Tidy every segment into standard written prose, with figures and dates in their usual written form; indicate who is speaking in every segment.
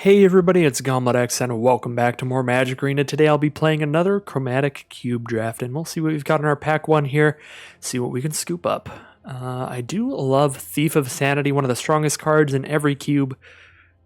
Speaker 1: Hey everybody, it's GombletX and welcome back to more Magic Arena. Today I'll be playing another Chromatic Cube draft and we'll see what we've got in our pack one here, see what we can scoop up. I do love Thief of Sanity, one of the strongest cards in every cube.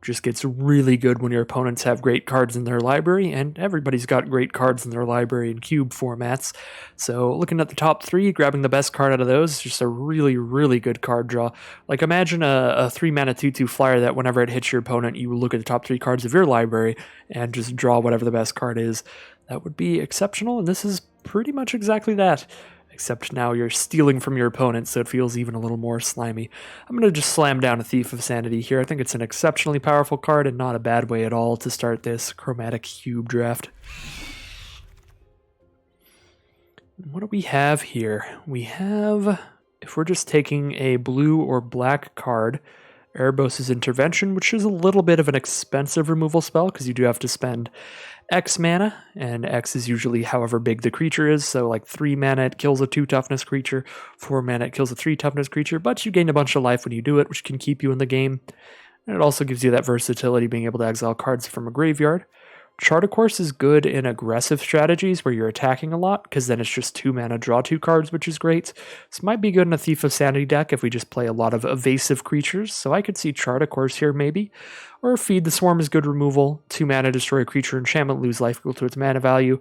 Speaker 1: Just gets really good when your opponents have great cards in their library, and everybody's got great cards in their library in cube formats. So looking at the top three, grabbing the best card out of those is just a really good card draw. Like imagine a 3-mana 2/2 flyer that whenever it hits your opponent, you look at the top three cards of your library and just draw whatever the best card is. That would be exceptional, and this is pretty much exactly that. Except now you're stealing from your opponent, so it feels even a little more slimy. I'm going to just slam down a Thief of Sanity here. I think it's an exceptionally powerful card and not a bad way at all to start this Chromatic Cube draft. What do we have here? We have, if we're just taking a blue or black card, Erebos' Intervention, which is a little bit of an expensive removal spell because you do have to spend X mana, and X is usually however big the creature is, so like 3 mana it kills a 2 toughness creature, 4 mana it kills a 3 toughness creature, but you gain a bunch of life when you do it, which can keep you in the game. And it also gives you that versatility, being able to exile cards from a graveyard. Chart of Course is good in aggressive strategies where you're attacking a lot, because then it's just 2 mana, draw 2 cards, which is great. This might be good in a Thief of Sanity deck if we just play a lot of evasive creatures, so I could see Chart of Course here maybe. Or Feed the Swarm is good removal, 2 mana, destroy a creature enchantment, lose life equal to its mana value.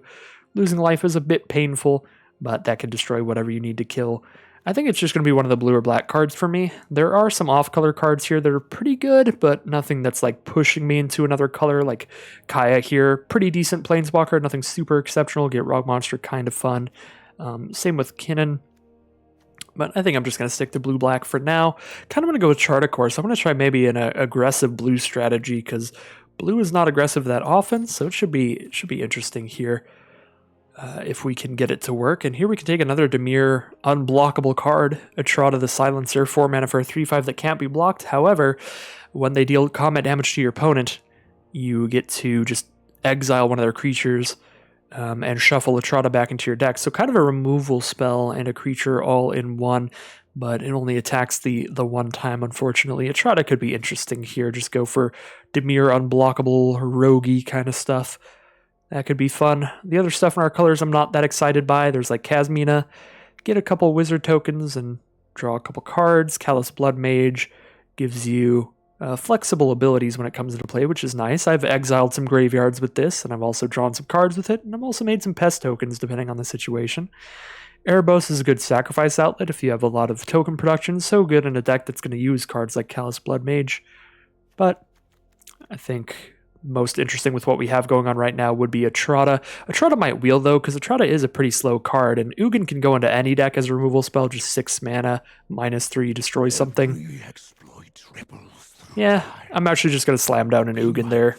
Speaker 1: Losing life is a bit painful, but that can destroy whatever you need to kill. I think it's just going to be one of the blue or black cards for me. There are some off-color cards here that are pretty good, but nothing that's like pushing me into another color, like Kaya here. Pretty decent Planeswalker, nothing super exceptional. Get Rogue Monster, kind of fun. Same with Kinnan. But I think I'm just going to stick to blue-black for now. Kind of going to go with Chart of Course. I'm going to try maybe an aggressive blue strategy, because blue is not aggressive that often, so it should be interesting here. If we can get it to work. And here we can take another Dimir unblockable card, Atrada the Silencer, 4 mana for a 3/5 that can't be blocked. However, when they deal combat damage to your opponent, you get to just exile one of their creatures and shuffle Atrada back into your deck. So kind of a removal spell and a creature all in one, but it only attacks the one time, unfortunately. Atrada could be interesting here. Just go for Dimir unblockable, roguey kind of stuff. That could be fun. The other stuff in our colors I'm not that excited by. There's like Kasmina. Get a couple wizard tokens and draw a couple cards. Callous Blood Mage gives you flexible abilities when it comes into play, which is nice. I've exiled some graveyards with this, and I've also drawn some cards with it, and I've also made some pest tokens depending on the situation. Erebos is a good sacrifice outlet if you have a lot of token production. So good in a deck that's going to use cards like Callous Blood Mage. But I think most interesting with what we have going on right now would be Atrada. Atrada might wheel though, because Atrada is a pretty slow card, and Ugin can go into any deck as a removal spell, just 6 mana, -3, destroy something. Yeah, I'm actually just going to slam down an Ugin there.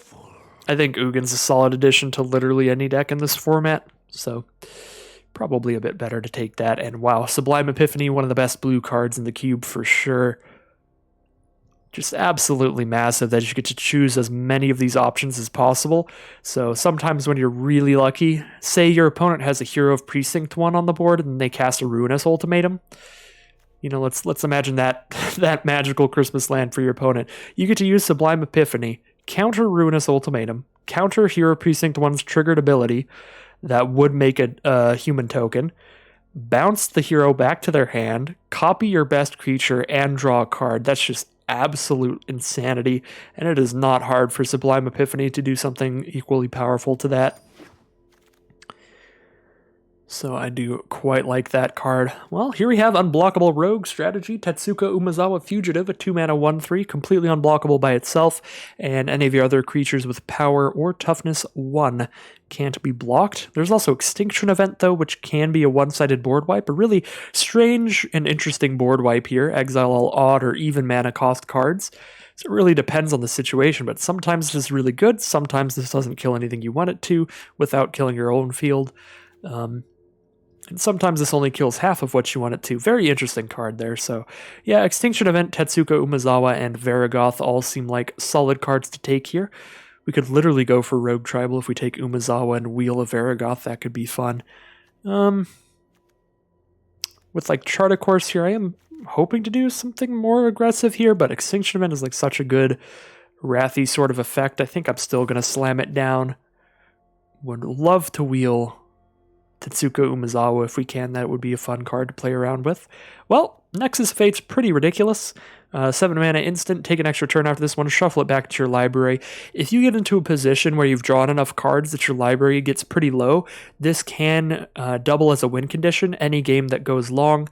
Speaker 1: I think Ugin's a solid addition to literally any deck in this format, so probably a bit better to take that. And wow, Sublime Epiphany, one of the best blue cards in the cube for sure. Just absolutely massive that you get to choose as many of these options as possible. So sometimes when you're really lucky, say your opponent has a Hero of Precinct 1 on the board and they cast a Ruinous Ultimatum. You know, let's imagine that magical Christmas land for your opponent. You get to use Sublime Epiphany, counter Ruinous Ultimatum, counter Hero of Precinct 1's triggered ability that would make a human token, bounce the hero back to their hand, copy your best creature, and draw a card. That's just absolute insanity, and it is not hard for Sublime Epiphany to do something equally powerful to that. So I do quite like that card. Well, here we have Unblockable Rogue strategy, Tetsuka Umezawa Fugitive, a 2 mana 1/3, completely unblockable by itself, and any of your other creatures with power or toughness 1 can't be blocked. There's also Extinction Event though, which can be a one-sided board wipe, a really strange and interesting board wipe here. Exile all odd or even mana cost cards. So it really depends on the situation, but sometimes this is really good, sometimes this doesn't kill anything you want it to without killing your own field. And sometimes this only kills half of what you want it to. Very interesting card there. So yeah, Extinction Event, Tetsuka Umezawa, and Varagoth all seem like solid cards to take here. We could literally go for Rogue Tribal if we take Umezawa and wheel a Varagoth. That could be fun. With like Chart of Course here, I am hoping to do something more aggressive here, but Extinction Event is like such a good wrathy sort of effect. I think I'm still going to slam it down. Would love to wheel Tetsuko Umezawa if we can. That would be a fun card to play around with. Well, Nexus of Fate's pretty ridiculous. 7 mana instant, take an extra turn after this one, shuffle it back to your library. If you get into a position where you've drawn enough cards that your library gets pretty low, this can double as a win condition any game that goes long.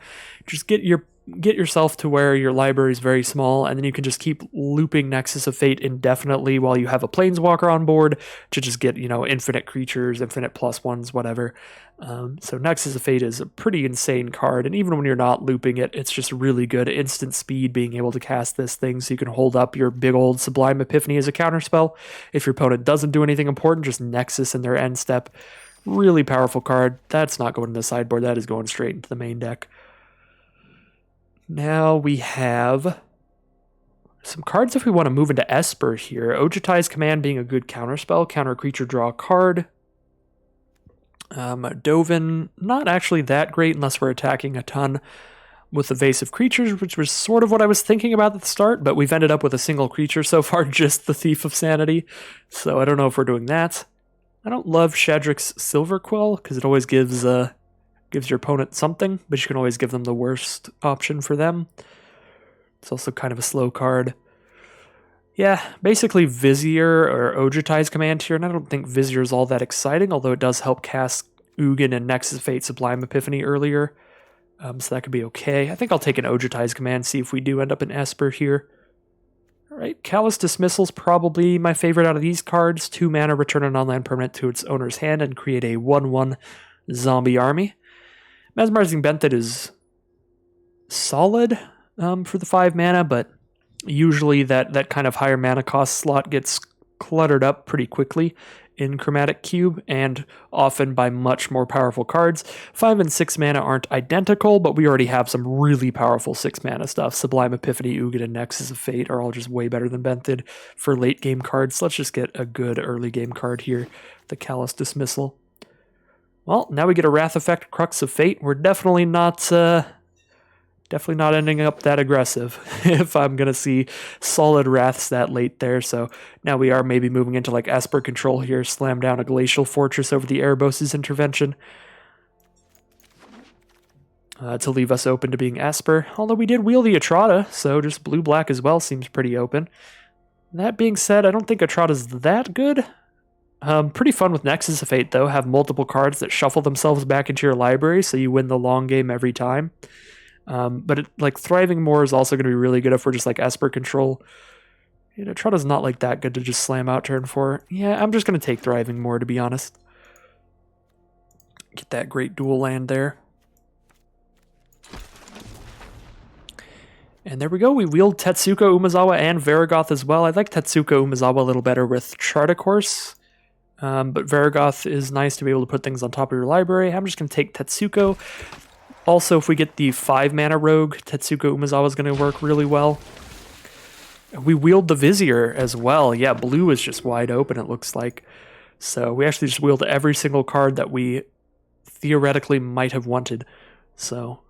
Speaker 1: Just get yourself to where your library is very small, and then you can just keep looping Nexus of Fate indefinitely while you have a Planeswalker on board to just get, infinite creatures, infinite +1s, whatever. So Nexus of Fate is a pretty insane card, and even when you're not looping it, it's just really good. Instant speed, being able to cast this thing so you can hold up your big old Sublime Epiphany as a counterspell. If your opponent doesn't do anything important, just Nexus in their end step. Really powerful card. That's not going to the sideboard, that is going straight into the main deck. Now we have some cards if we want to move into Esper here. Ojutai's Command being a good counterspell. Counter a creature, draw a card. Dovin, not actually that great unless we're attacking a ton with evasive creatures, which was sort of what I was thinking about at the start, but we've ended up with a single creature so far, just the Thief of Sanity. So I don't know if we're doing that. I don't love Shadrick's Silverquill because it always gives your opponent something, but you can always give them the worst option for them. It's also kind of a slow card. Yeah, basically Vizier or Ojutai's Command here, and I don't think Vizier is all that exciting, although it does help cast Ugin and Nexus of Fate Sublime Epiphany earlier, so that could be okay. I think I'll take an Ojutai's Command, see if we do end up in Esper here. Alright, Callous Dismissal's probably my favorite out of these cards. 2 mana, return an online permanent to its owner's hand and create a 1/1 zombie army. Mesmerizing Benthet is solid for the 5 mana, but usually that kind of higher mana cost slot gets cluttered up pretty quickly in Chromatic Cube, and often by much more powerful cards. 5 and 6 mana aren't identical, but we already have some really powerful 6 mana stuff. Sublime Epiphany, Ugin, and Nexus of Fate are all just way better than Benthet for late game cards. Let's just get a good early game card here, the Callous Dismissal. Well, now we get a Wrath Effect, Crux of Fate. We're definitely not ending up that aggressive if I'm going to see solid Wraths that late there. So now we are maybe moving into like Esper control here, slam down a Glacial Fortress over the Erebos' intervention to leave us open to being Esper. Although we did wheel the Atrata, so just blue-black as well seems pretty open. That being said, I don't think Atrata's that good. Pretty fun with Nexus of Fate, though. Have multiple cards that shuffle themselves back into your library, so you win the long game every time. But Thriving Moor is also going to be really good if we're just like Esper control. Atrata's not like that good to just slam out turn 4. Yeah, I'm just going to take Thriving Moor, to be honest. Get that great dual land there. And there we go, we wheeled Tetsuko Umezawa and Varigoth as well. I like Tetsuko Umezawa a little better with Chart, of course. But Varigoth is nice to be able to put things on top of your library. I'm just going to take Tetsuko. Also, if we get the 5 mana rogue, Tetsuko Umezawa is going to work really well. We wheeled the Vizier as well. Yeah, blue is just wide open, it looks like. So we actually just wheeled every single card that we theoretically might have wanted. So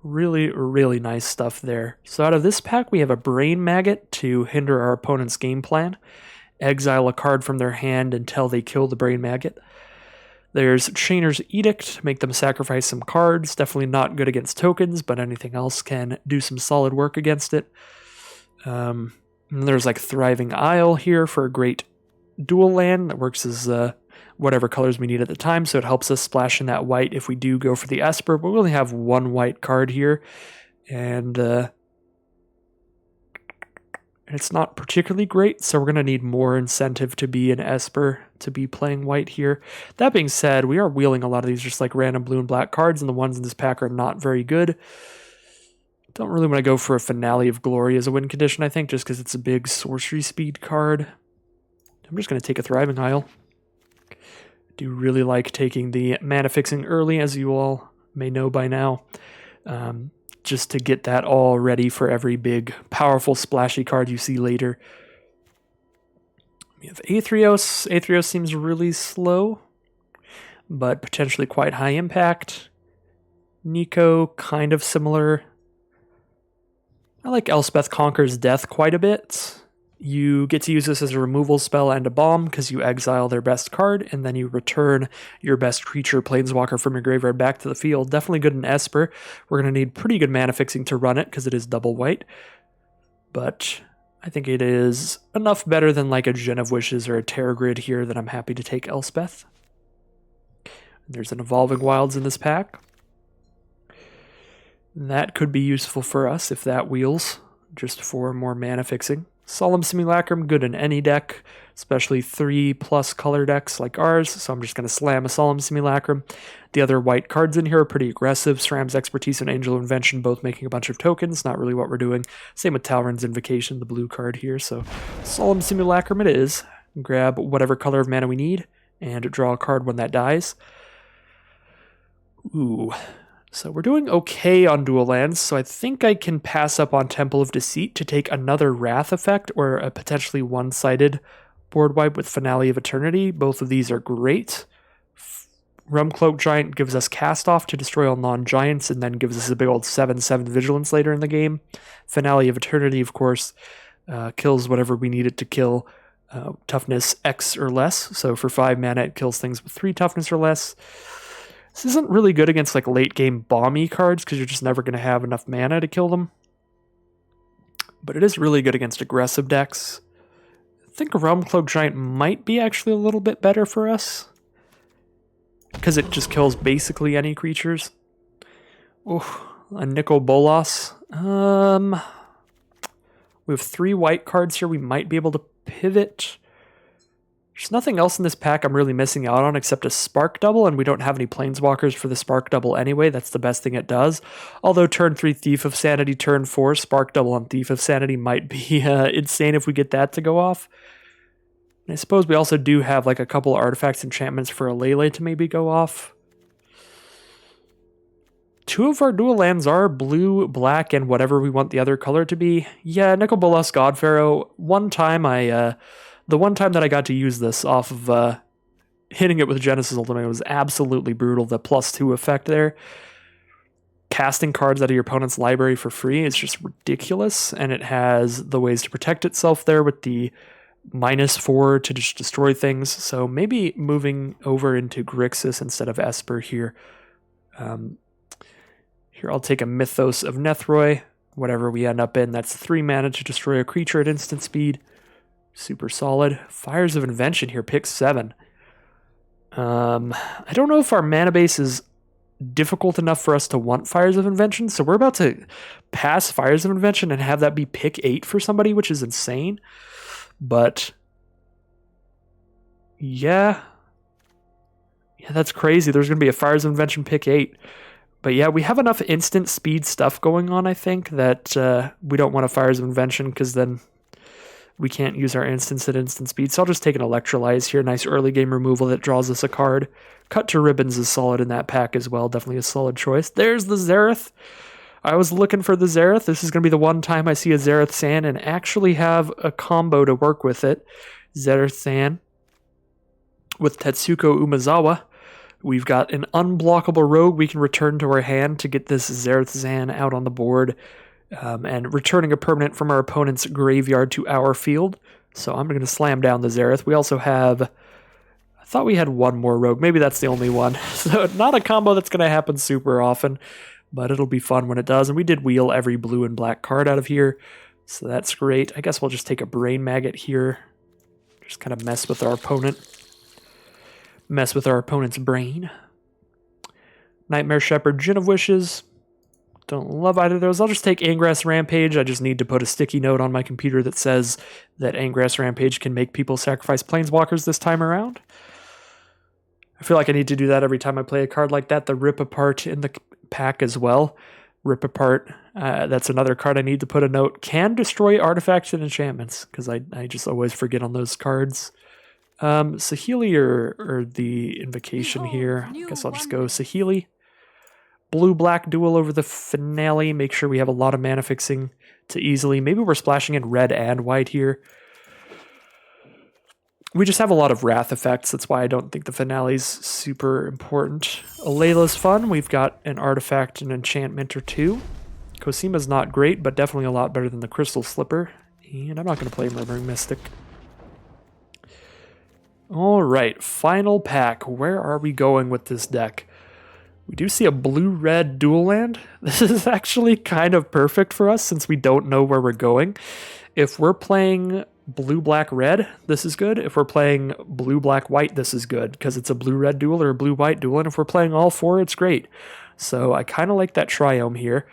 Speaker 1: really, really nice stuff there. So out of this pack, we have a Brain Maggot to hinder our opponent's game plan. Exile a card from their hand until they kill the Brain Maggot. There's Chainer's Edict, make them sacrifice some cards. Definitely not good against tokens, but anything else can do some solid work against it. And there's Thriving Isle here for a great dual land that works as whatever colors we need at the time, so it helps us splash in that white if we do go for the Esper, but we only have 1 white card here, and it's not particularly great, so we're going to need more incentive to be an Esper, to be playing white here. That being said, we are wheeling a lot of these just random blue and black cards, and the ones in this pack are not very good. Don't really want to go for a Finale of Glory as a win condition, I think, just because it's a big sorcery speed card. I'm just going to take a Thriving Isle. Do really like taking the mana fixing early, as you all may know by now, just to get that all ready for every big, powerful, splashy card you see later. We have Aetherios. Aetherios seems really slow, but potentially quite high impact. Nico, kind of similar. I like Elspeth Conquers Death quite a bit, You get to use this as a removal spell and a bomb because you exile their best card, and then you return your best creature planeswalker from your graveyard back to the field. Definitely good in Esper. We're going to need pretty good mana fixing to run it because it is double white. But I think it is enough better than like a Gen of Wishes or a Terror Grid here that I'm happy to take Elspeth. There's an Evolving Wilds in this pack. That could be useful for us if that wheels, just for more mana fixing. Solemn Simulacrum, good in any deck, especially 3+ color decks like ours, so I'm just going to slam a Solemn Simulacrum. The other white cards in here are pretty aggressive. SRAM's Expertise and Angel of Invention both making a bunch of tokens, not really what we're doing. Same with Talron's Invocation, the blue card here, so Solemn Simulacrum it is. Grab whatever color of mana we need, and draw a card when that dies. Ooh. So we're doing okay on dual lands, so I think I can pass up on Temple of Deceit to take another Wrath effect or a potentially one-sided board wipe with Finale of Eternity. Both of these are great. Rumcloak Giant gives us Cast Off to destroy all non-giants and then gives us a big old 7/7 Vigilance later in the game. Finale of Eternity, of course, kills whatever we need it to kill, toughness X or less. So for 5 mana, it kills things with 3 toughness or less. This isn't really good against like late game bomby cards because you're just never going to have enough mana to kill them. But it is really good against aggressive decks. I think Rumcloak Giant might be actually a little bit better for us because it just kills basically any creatures. Oh, a Nicol Bolas. We have 3 white cards here. We might be able to pivot. There's nothing else in this pack I'm really missing out on except a Spark Double, and we don't have any Planeswalkers for the Spark Double anyway. That's the best thing it does. Although turn 3 Thief of Sanity, turn 4 Spark Double on Thief of Sanity might be insane if we get that to go off. And I suppose we also do have like a couple artifacts enchantments for a Lele to maybe go off. 2 of our dual lands are blue, black, and whatever we want the other color to be. Yeah, Nicol Bolas Godpharaoh. The one time that I got to use this off of hitting it with Genesis Ultimate was absolutely brutal. The +2 effect there. Casting cards out of your opponent's library for free is just ridiculous, and it has the ways to protect itself there with the -4 to just destroy things. So maybe moving over into Grixis instead of Esper here. Here I'll take a Mythos of Nethroi. Whatever we end up in, that's 3 mana to destroy a creature at instant speed. Super solid. Fires of Invention here, pick 7. I don't know if our mana base is difficult enough for us to want Fires of Invention, so we're about to pass Fires of Invention and have that be pick 8 for somebody, which is insane. But yeah, that's crazy. There's going to be a Fires of Invention pick 8. But yeah, we have enough instant speed stuff going on, I think, that we don't want a Fires of Invention because then we can't use our instants at instant speed, so I'll just take an Electrolyze here. Nice early game removal that draws us a card. Cut to Ribbons is solid in that pack as well. Definitely a solid choice. There's the Zareth. I was looking for the Zareth. This is going to be the one time I see a Zareth San and actually have a combo to work with it. Zareth San with Tetsuko Umezawa. We've got an unblockable rogue we can return to our hand to get this Zareth San out on the board. And returning a permanent from our opponent's graveyard to our field. So I'm going to slam down the Zareth. We also have... I thought we had one more rogue. Maybe that's the only one. So not a combo that's going to happen super often, but it'll be fun when it does. And we did wheel every blue and black card out of here, so that's great. I guess we'll just take a Brain Maggot here. Just kind of mess with our opponent. Mess with our opponent's brain. Nightmare Shepherd, Gin of Wishes. Don't love either of those. I'll just take Angrass Rampage. I just need to put a sticky note on my computer that says that Angrass Rampage can make people sacrifice Planeswalkers this time around. I feel like I need to do that every time I play a card like that. The Rip Apart in the pack as well. Rip Apart, that's another card I need to put a note. Can destroy artifacts and enchantments, because I just always forget on those cards. Saheeli or the Invocation here. I guess I'll just go Saheeli. Blue-black duel over the Finale. Make sure we have a lot of mana fixing to easily. Maybe we're splashing in red and white here. We just have a lot of Wrath effects. That's why I don't think the Finale's super important. Alayla's fun. We've got an artifact and enchantment or 2. Cosima's not great, but definitely a lot better than the Crystal Slipper. And I'm not going to play Murmuring Mystic. Alright, final pack. Where are we going with this deck? We do see a blue-red dual land. This is actually kind of perfect for us since we don't know where we're going. If we're playing blue-black-red, this is good. If we're playing blue-black-white, this is good because it's a blue-red dual or a blue-white dual. And if we're playing all four, it's great. So I kind of like that triome here.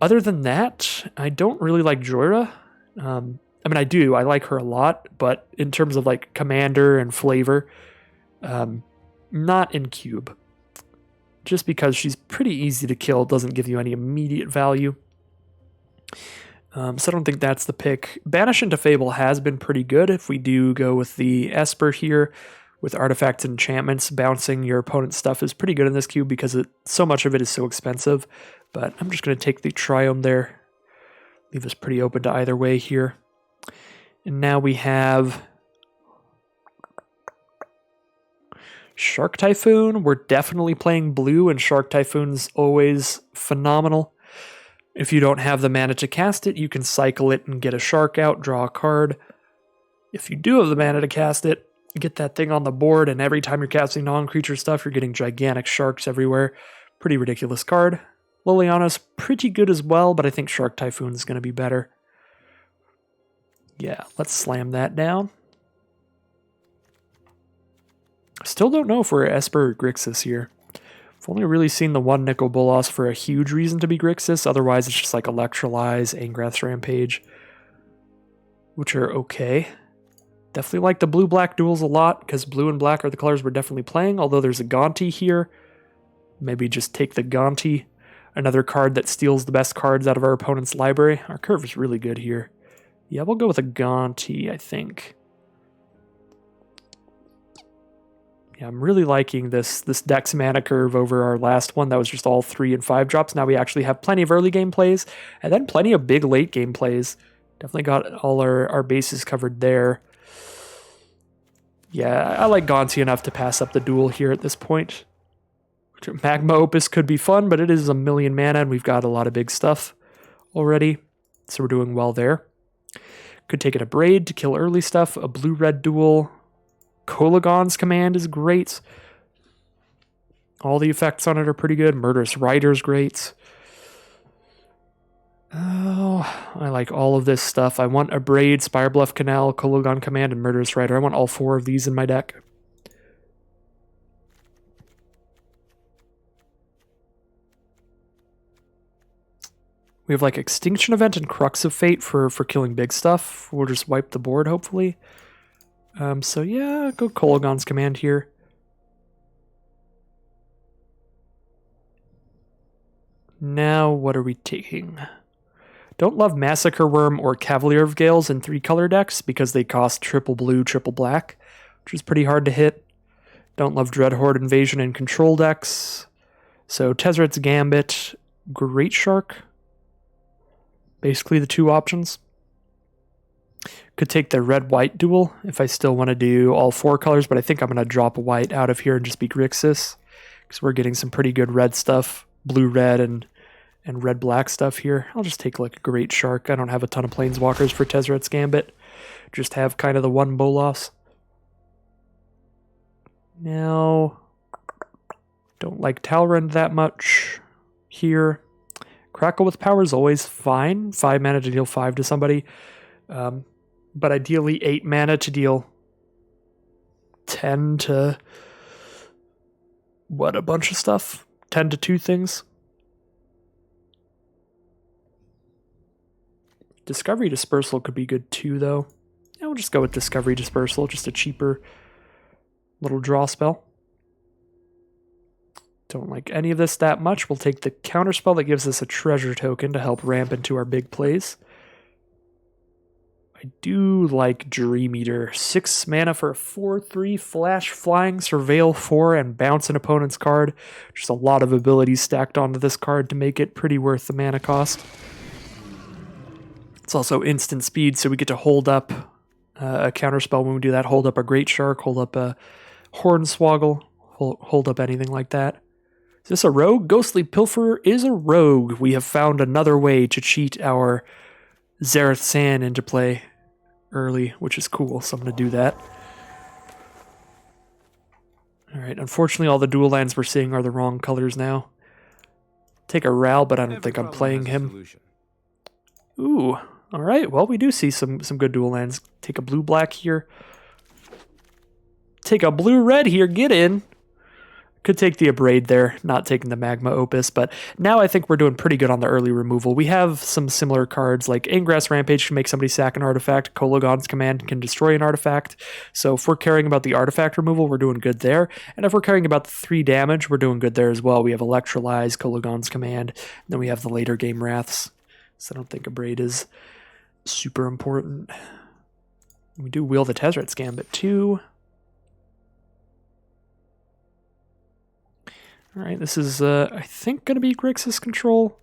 Speaker 1: Other than that, I don't really like Joyra. I mean, I do. I like her a lot. But in terms of like commander and flavor, not in Cube. Just because she's pretty easy to kill, doesn't give you any immediate value. So I don't think that's the pick. Banish into Fable has been pretty good if we do go with the Esper here. With artifacts and enchantments, bouncing your opponent's stuff is pretty good in this cube because so much of it is so expensive. But I'm just going to take the Triome there. Leave us pretty open to either way here. And now we have Shark Typhoon. We're definitely playing blue, and Shark Typhoon's always phenomenal. If you don't have the mana to cast it, you can cycle it and get a shark out, draw a card. If you do have the mana to cast it, get that thing on the board, and every time you're casting non-creature stuff, you're getting gigantic sharks everywhere. Pretty ridiculous card. Liliana's pretty good as well, but I think Shark Typhoon is going to be better. Yeah, let's slam that down. Still don't know if we're Esper or Grixis here. I've only really seen the one Nicol Bolas for a huge reason to be Grixis. Otherwise, it's just like Electrolyze, Angrath's Rampage, which are okay. Definitely like the blue-black duels a lot, because blue and black are the colors we're definitely playing, although there's a Gonti here. Maybe just take the Gonti, another card that steals the best cards out of our opponent's library. Our curve is really good here. Yeah, we'll go with a Gonti, I think. Yeah, I'm really liking this deck's mana curve over our last one that was just all 3 and 5 drops. Now we actually have plenty of early game plays, and then plenty of big late game plays. Definitely got all our bases covered there. Yeah, I like Gonti enough to pass up the duel here at this point. Magma Opus could be fun, but it is a million mana, and we've got a lot of big stuff already, so we're doing well there. Could take an Abrade to kill early stuff, a blue-red duel. Kolagon's command is great. All the effects on it are pretty good. Murderous Rider's great. Oh, I like all of this stuff. I want Abrade, Spirebluff Canal, Kolagon command, and Murderous Rider. I want all 4 of these in my deck. We have like Extinction Event and Crux of Fate for killing big stuff. We'll just wipe the board, hopefully. So yeah, go Kolagon's command here. Now, what are we taking? Don't love Massacre Worm or Cavalier of Gales in 3-color decks because they cost triple blue, triple black, which is pretty hard to hit. Don't love Dreadhorde Invasion in control decks. So Tezzeret's Gambit, Great Shark. Basically the 2 options. Could take the red-white duel if I still want to do all 4 colors, but I think I'm going to drop a white out of here and just be Grixis, because we're getting some pretty good red stuff, blue-red and red-black stuff here. I'll just take like a Great Shark. I don't have a ton of Planeswalkers for Tezzeret's Gambit. Just have kind of the one Bolas. Now, don't like Talrand that much here. Crackle with Power is always fine. 5 mana to deal 5 to somebody. But ideally 8 mana to deal 10 to... what, a bunch of stuff? 10 to 2 things? Discovery Dispersal could be good too, though. Yeah, we'll just go with Discovery Dispersal, just a cheaper little draw spell. Don't like any of this that much. We'll take the counterspell that gives us a treasure token to help ramp into our big plays. I do like Dream Eater. 6 mana for a 4/3 flash flying, surveil 4, and bounce an opponent's card. Just a lot of abilities stacked onto this card to make it pretty worth the mana cost. It's also instant speed, so we get to hold up a counterspell when we do that. Hold up a Great Shark, hold up a Hornswoggle, hold up anything like that. Is this a rogue? Ghostly Pilferer is a rogue. We have found another way to cheat our Zareth San into play early, which is cool, so I'm going to do that. Alright, unfortunately all the dual lands we're seeing are the wrong colors now. Take a Ral, but I don't think I'm playing him. Ooh, alright, well we do see some good dual lands. Take a blue-black here. Take a blue-red here, get in! Could take the Abrade there, not taking the Magma Opus, but now I think we're doing pretty good on the early removal. We have some similar cards, like Ingress Rampage can make somebody sack an artifact, Kolaghan's Command can destroy an artifact, so if we're caring about the artifact removal, we're doing good there, and if we're caring about the 3 damage, we're doing good there as well. We have Electrolyze, Kolaghan's Command, and then we have the later game Wraths, so I don't think Abrade is super important. We do wheel the Tezzret's Gambit too. Alright, this is, I think, going to be Grixis control.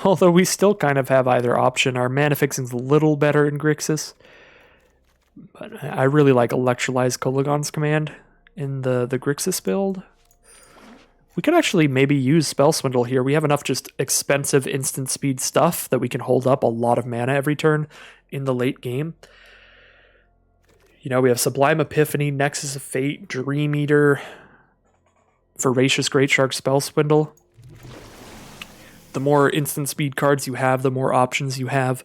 Speaker 1: Although we still kind of have either option. Our mana fixing's a little better in Grixis. But I really like Electrolyze Kolaghan's Command in the Grixis build. We could actually maybe use Spell Swindle here. We have enough just expensive instant speed stuff that we can hold up a lot of mana every turn in the late game. You know, we have Sublime Epiphany, Nexus of Fate, Dream Eater, Voracious Great Shark, Spell Swindle. The more instant speed cards you have, the more options you have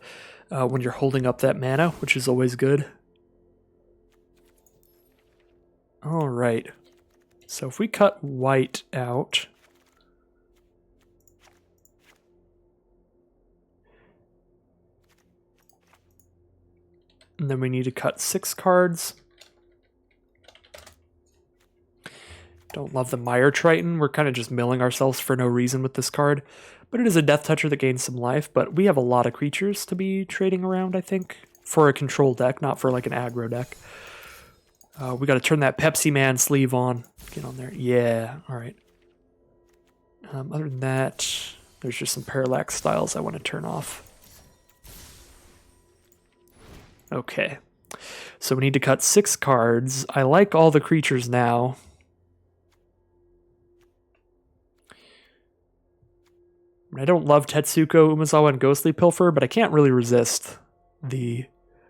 Speaker 1: when you're holding up that mana, which is always good. Alright. So if we cut white out, and then we need to cut 6 cards. Don't love the Mire Triton. We're kind of just milling ourselves for no reason with this card. But it is a Death Toucher that gains some life. But we have a lot of creatures to be trading around, I think. For a control deck, not for like an aggro deck. We got to turn that Pepsi Man sleeve on. Get on there. Yeah, alright. Other than that, there's just some Parallax styles I want to turn off. Okay. So we need to cut 6 cards. I like all the creatures now. I don't love Tetsuko, Umezawa, and Ghostly Pilfer, but I can't really resist the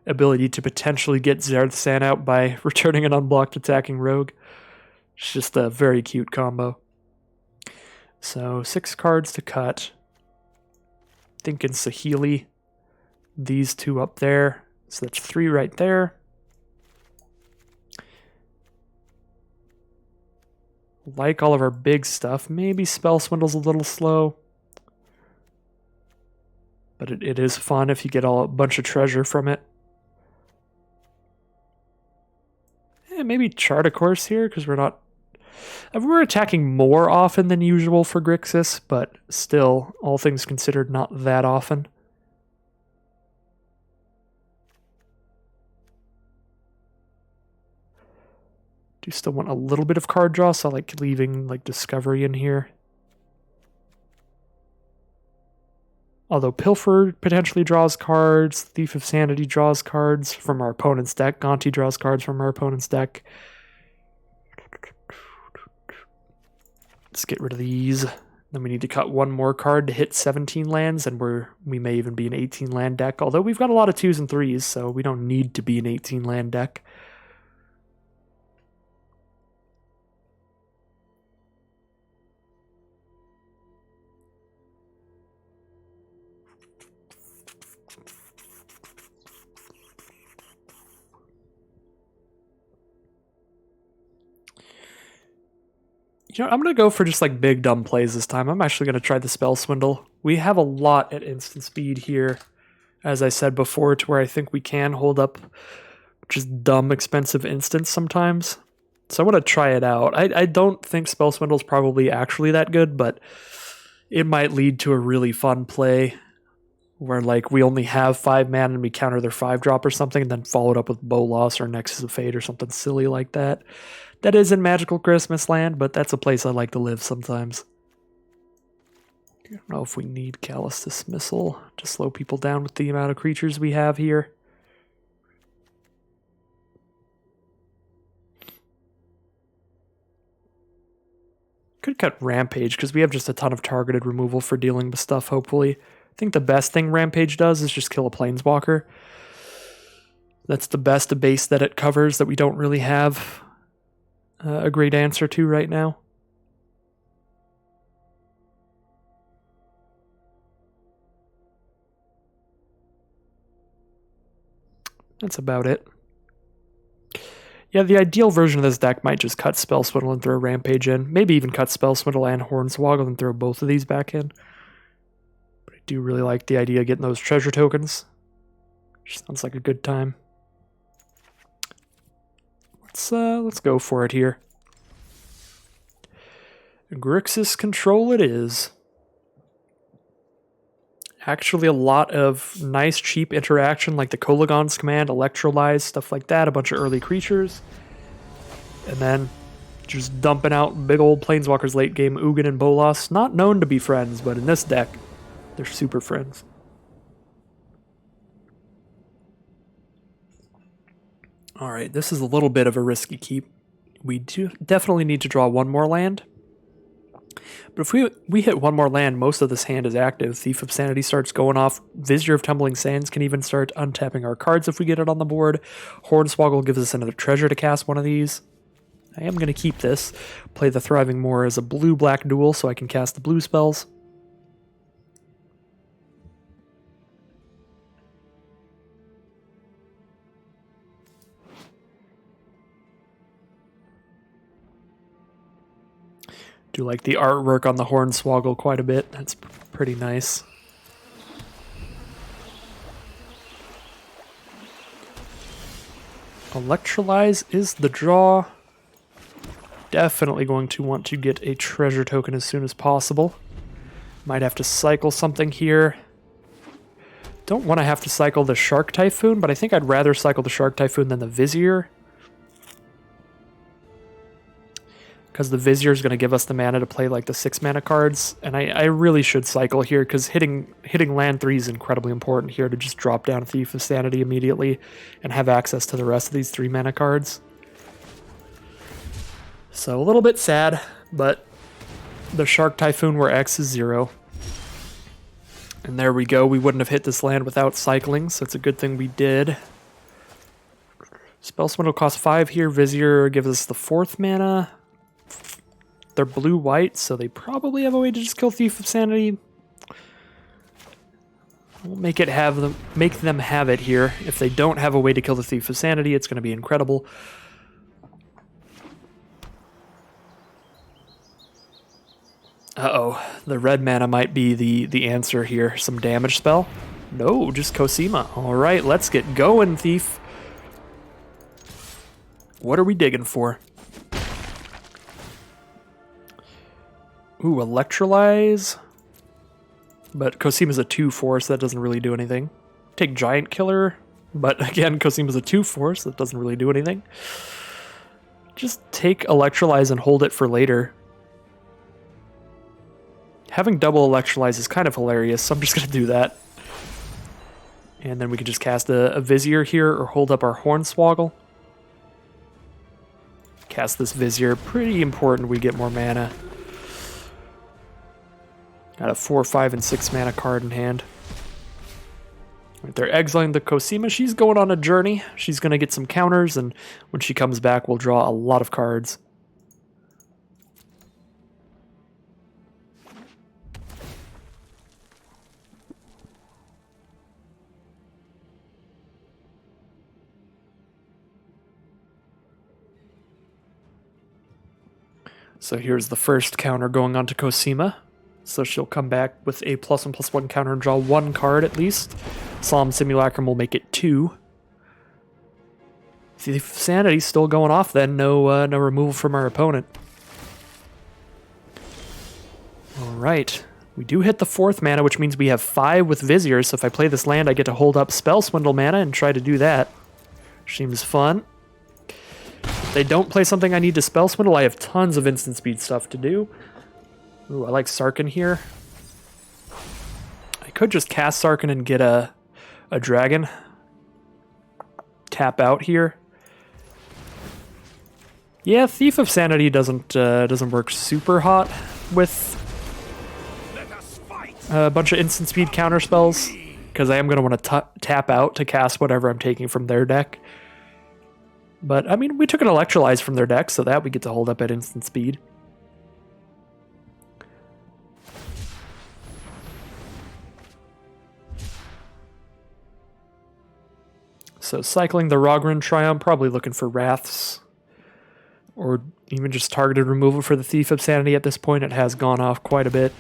Speaker 1: ability to potentially get Zareth San out by returning an unblocked attacking rogue. It's just a very cute combo. So 6 cards to cut. Thinking Saheeli. These 2 up there. So that's 3 right there. Like all of our big stuff. Maybe Spell Swindle's a little slow. But it is fun if you get a bunch of treasure from it. Maybe Chart a Course here, because we're attacking more often than usual for Grixis, but still, all things considered, not that often. Do still want a little bit of card draw, so I like leaving like Discovery in here. Although Pilfer potentially draws cards, Thief of Sanity draws cards from our opponent's deck, Gonti draws cards from our opponent's deck. Let's get rid of these. Then we need to cut 1 more card to hit 17 lands, and we may even be an 18 land deck, although we've got a lot of 2s and 3s, so we don't need to be an 18 land deck. You know, I'm going to go for just like big dumb plays this time. I'm actually going to try the Spell Swindle. We have a lot at instant speed here, as I said before, to where I think we can hold up just dumb expensive instants sometimes. So I want to try it out. I don't think Spell Swindle is probably actually that good, but it might lead to a really fun play where like we only have 5 mana and we counter their 5-drop or something, and then follow it up with Bolas or Nexus of Fate or something silly like that. That is in Magical Christmas Land, but that's a place I like to live sometimes. I don't know if we need Callous Dismissal to slow people down with the amount of creatures we have here. Could cut Rampage, because we have just a ton of targeted removal for dealing with stuff, hopefully. I think the best thing Rampage does is just kill a Planeswalker. That's the best base that it covers that we don't really have a great answer to right now. That's about it. Yeah, the ideal version of this deck might just cut Spell Swindle and throw Rampage in. Maybe even cut Spell Swindle and Hornswoggle and throw both of these back in. But I do really like the idea of getting those treasure tokens. Sounds like a good time. Let's go for it here. Grixis Control it is. Actually a lot of nice cheap interaction like the Kolagon's command, Electrolyze, stuff like that, a bunch of early creatures. And then just dumping out big old Planeswalkers late game, Ugin and Bolas. Not known to be friends, but in this deck, they're super friends. Alright, this is a little bit of a risky keep. We do definitely need to draw one more land. But if we hit one more land, most of this hand is active. Thief of Sanity starts going off. Vizier of Tumbling Sands can even start untapping our cards if we get it on the board. Hornswoggle gives us another treasure to cast one of these. I am going to keep this. Play the Thriving Moor as a blue-black duel so I can cast the blue spells. Do like the artwork on the Hornswoggle quite a bit. That's pretty nice. Electrolyze is the draw. Definitely going to want to get a treasure token as soon as possible. Might have to cycle something here. Don't want to have to cycle the Shark Typhoon, but I think I'd rather cycle the Shark Typhoon than the Vizier. Because the Vizier is going to give us the mana to play like the 6 mana cards, and I really should cycle here because hitting land 3 is incredibly important here to just drop down Thief of Sanity immediately and have access to the rest of these 3 mana cards. So a little bit sad, but the Shark Typhoon where X is 0. And there we go, we wouldn't have hit this land without cycling, so it's a good thing we did. Spell Swindle costs 5 here, Vizier gives us the 4th mana. They're blue-white, so they probably have a way to just kill Thief of Sanity. We'll make them have it here. If they don't have a way to kill the Thief of Sanity, it's going to be incredible. Uh-oh, the red mana might be the answer here. Some damage spell? No, just Cosima. All right, let's get going, Thief. What are we digging for? Ooh, Electrolyze. But Cosima's a 2/4, so that doesn't really do anything. Take Giant Killer, but again, Cosima's a 2/4, so that doesn't really do anything. Just take Electrolyze and hold it for later. Having double Electrolyze is kind of hilarious, so I'm just going to do that. And then we can just cast a Vizier here, or hold up our Hornswoggle. Cast this Vizier, pretty important we get more mana. Got a 4, 5, and 6 mana card in hand. They're exiling the Cosima. She's going on a journey. She's going to get some counters, and when she comes back, we'll draw a lot of cards. So here's the first counter going on to Cosima. So she'll come back with a +1/+1 counter and draw 1 card at least. Solemn Simulacrum will make it 2. The Sanity's still going off then. No removal from our opponent. Alright. We do hit the 4th mana, which means we have 5 with Vizier. So if I play this land, I get to hold up Spell Swindle mana and try to do that. Seems fun. If they don't play something I need to Spell Swindle, I have tons of instant speed stuff to do. Ooh, I like Sarkhan here. I could just cast Sarkhan and get a dragon. Tap out here. Yeah, Thief of Sanity doesn't work super hot with a bunch of instant speed counter spells, because I am going to want to tap out to cast whatever I'm taking from their deck. But, I mean, we took an Electrolyze from their deck, so that we get to hold up at instant speed. So cycling the Rogran Triumph, probably looking for Wraths. Or even just targeted removal for the Thief of Sanity at this point. It has gone off quite a bit.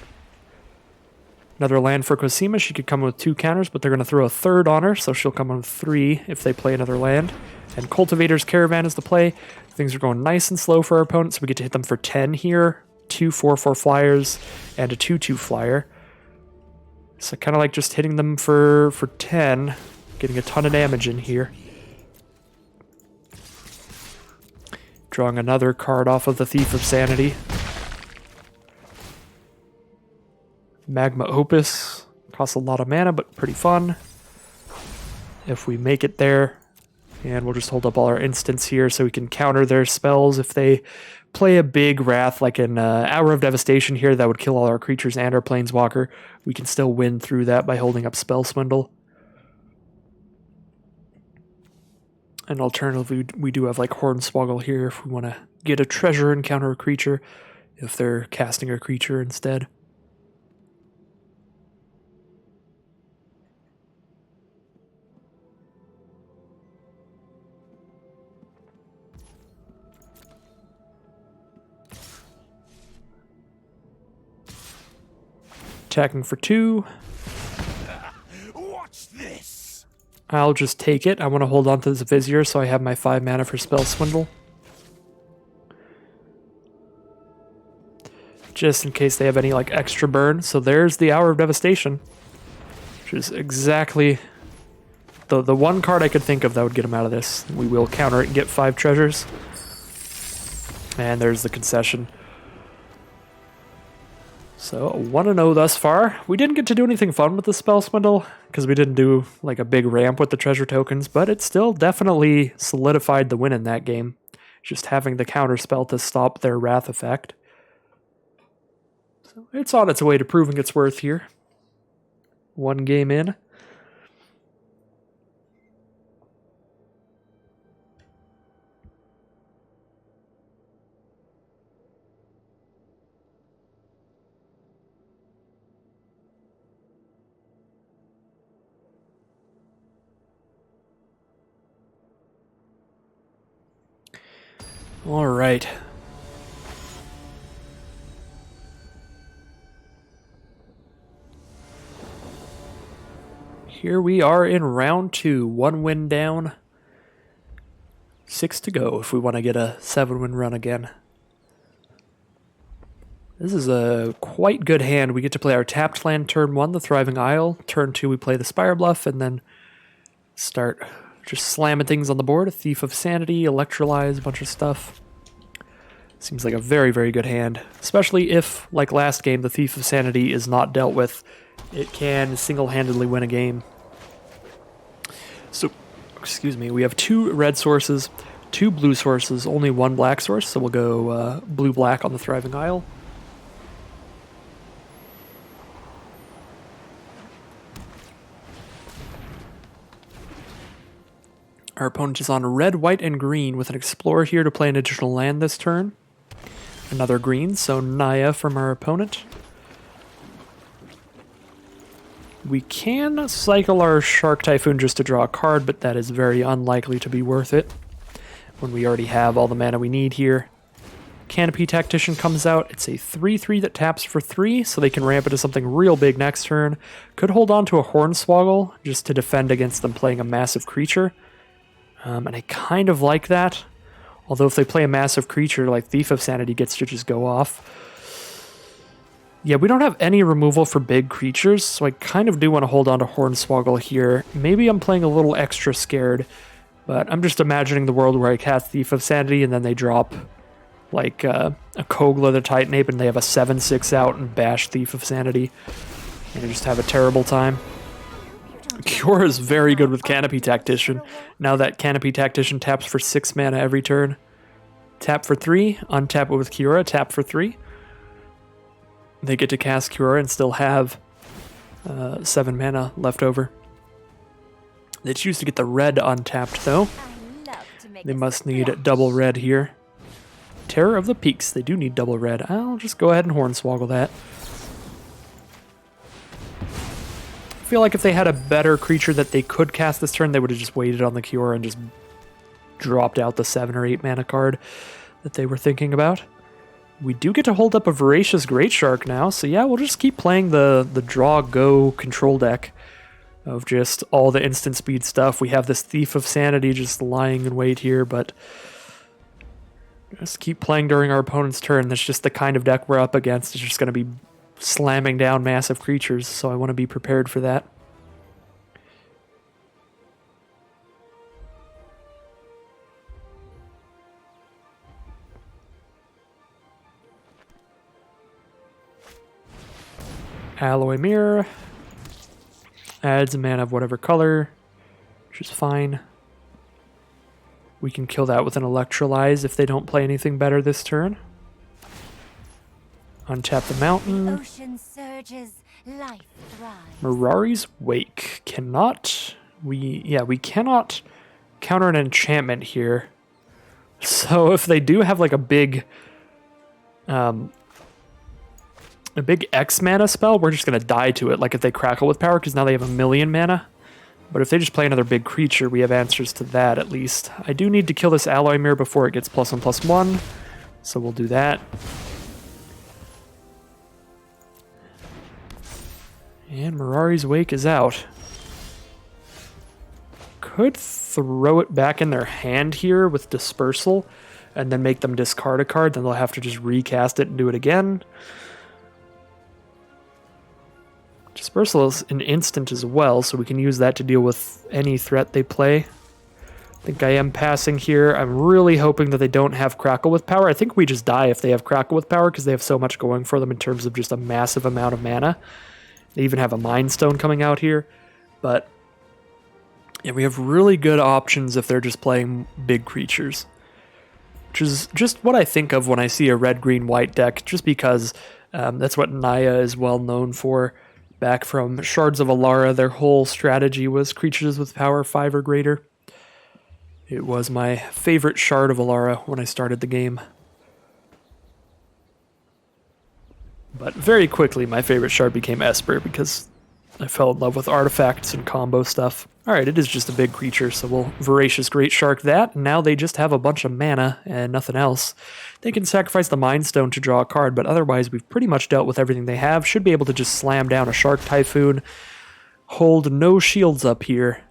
Speaker 1: Another land for Cosima. She could come with 2 counters, but they're going to throw a third on her, so she'll come in with 3 if they play another land. And Cultivator's Caravan is the play. Things are going nice and slow for our opponents, so we get to hit them for 10 here. 2 4/4 flyers and a 2/2 flyer. So kind of like just hitting them for 10. Getting a ton of damage in here. Drawing another card off of the Thief of Sanity. Magma Opus. Costs a lot of mana, but pretty fun. If we make it there. And we'll just hold up all our instants here so we can counter their spells. If they play a big Wrath, like an Hour of Devastation here, that would kill all our creatures and our Planeswalker, we can still win through that by holding up Spell Swindle. And alternatively, we do have like Hornswoggle here if we want to get a treasure and counter a creature, if they're casting a creature instead. Attacking for 2.
Speaker 2: Watch this.
Speaker 1: I'll just take it. I want to hold on to this Vizier so I have my 5 mana for Spell Swindle. Just in case they have any like extra burn. So there's the Hour of Devastation. Which is exactly the one card I could think of that would get him out of this. We will counter it and get 5 treasures. And there's the concession. So, 1-0 thus far. We didn't get to do anything fun with the Spell Swindle, because we didn't do like a big ramp with the treasure tokens, but it still definitely solidified the win in that game. Just having the counter spell to stop their Wrath effect. So, it's on its way to proving its worth here. 1 game in. All right. Here we are in round 2. 1 win down. 6 to go if we want to get a 7-win run again. This is a quite good hand. We get to play our tapped land turn 1, the Thriving Isle. Turn 2, we play the Spire Bluff, and then start just slamming things on the board. A Thief of Sanity, Electrolyze, a bunch of stuff. Seems like a very, very good hand. Especially if, like last game, the Thief of Sanity is not dealt with. It can single-handedly win a game. So, excuse me, we have 2 red sources, 2 blue sources, only 1 black source. So we'll go blue-black on the Thriving Isle. Our opponent is on red, white, and green with an Explorer here to play an additional land this turn. Another green, so Naya from our opponent. We can cycle our Shark Typhoon just to draw a card, but that is very unlikely to be worth it when we already have all the mana we need here. Canopy Tactician comes out. It's a 3/3 that taps for 3, so they can ramp into something real big next turn. Could hold on to a Hornswoggle just to defend against them playing a massive creature. And I kind of like that. Although if they play a massive creature, like Thief of Sanity gets to just go off. Yeah, we don't have any removal for big creatures, so I kind of do want to hold on to Hornswoggle here. Maybe I'm playing a little extra scared, but I'm just imagining the world where I cast Thief of Sanity and then they drop like a Kogla the Titanape and they have a 7/6 out and bash Thief of Sanity. And I just have a terrible time. Cure is very good with Canopy Tactician. Now that Canopy Tactician taps for 6 mana every turn. Tap for 3, untap it with Cura, tap for 3. They get to cast Cura and still have 7 mana left over. They choose to get the red untapped though. They must need double red here. Terror of the Peaks. They do need double red. I'll just go ahead and Hornswoggle that. I feel like if they had a better creature that they could cast this turn, they would have just waited on the Cure and just dropped out the 7 or 8 mana card that they were thinking about. We do get to hold up a Voracious Great Shark now, so yeah, we'll just keep playing the draw go control deck of just all the instant speed stuff. We have this Thief of Sanity just lying in wait here, but just keep playing during our opponent's turn. That's just the kind of deck we're up against. It's just going to be slamming down massive creatures, so I want to be prepared for that. Alloy Mirror adds a mana of whatever color, which is fine. We can kill that with an Electrolyze if they don't play anything better this turn. Untap the mountain.
Speaker 2: The ocean surges, life thrives.
Speaker 1: Mirari's Wake cannot. We cannot counter an enchantment here. So if they do have like a big X mana spell, we're just gonna die to it. Like if they Crackle with Power, because now they have 1,000,000 mana. But if they just play another big creature, we have answers to that at least. I do need to kill this Alloy Mirror before it gets +1/+1, so we'll do that. And Mirari's Wake is out. Could throw it back in their hand here with Dispersal, and then make them discard a card, then they'll have to just recast it and do it again. Dispersal is an instant as well, so we can use that to deal with any threat they play. I think I am passing here. I'm really hoping that they don't have Crackle with Power. I think we just die if they have Crackle with Power, because they have so much going for them in terms of just a massive amount of mana. They even have a Mind Stone coming out here. But yeah, we have really good options if they're just playing big creatures, which is just what I think of when I see a red-green-white deck, just because that's what Naya is well known for. Back from Shards of Alara, their whole strategy was creatures with power 5 or greater. It was my favorite Shard of Alara when I started the game. But very quickly, my favorite Shard became Esper, because I fell in love with artifacts and combo stuff. Alright, it is just a big creature, so we'll Voracious Great Shark that. Now they just have a bunch of mana and nothing else. They can sacrifice the Mind Stone to draw a card, but otherwise we've pretty much dealt with everything they have. Should be able to just slam down a Shark Typhoon, hold no shields up here,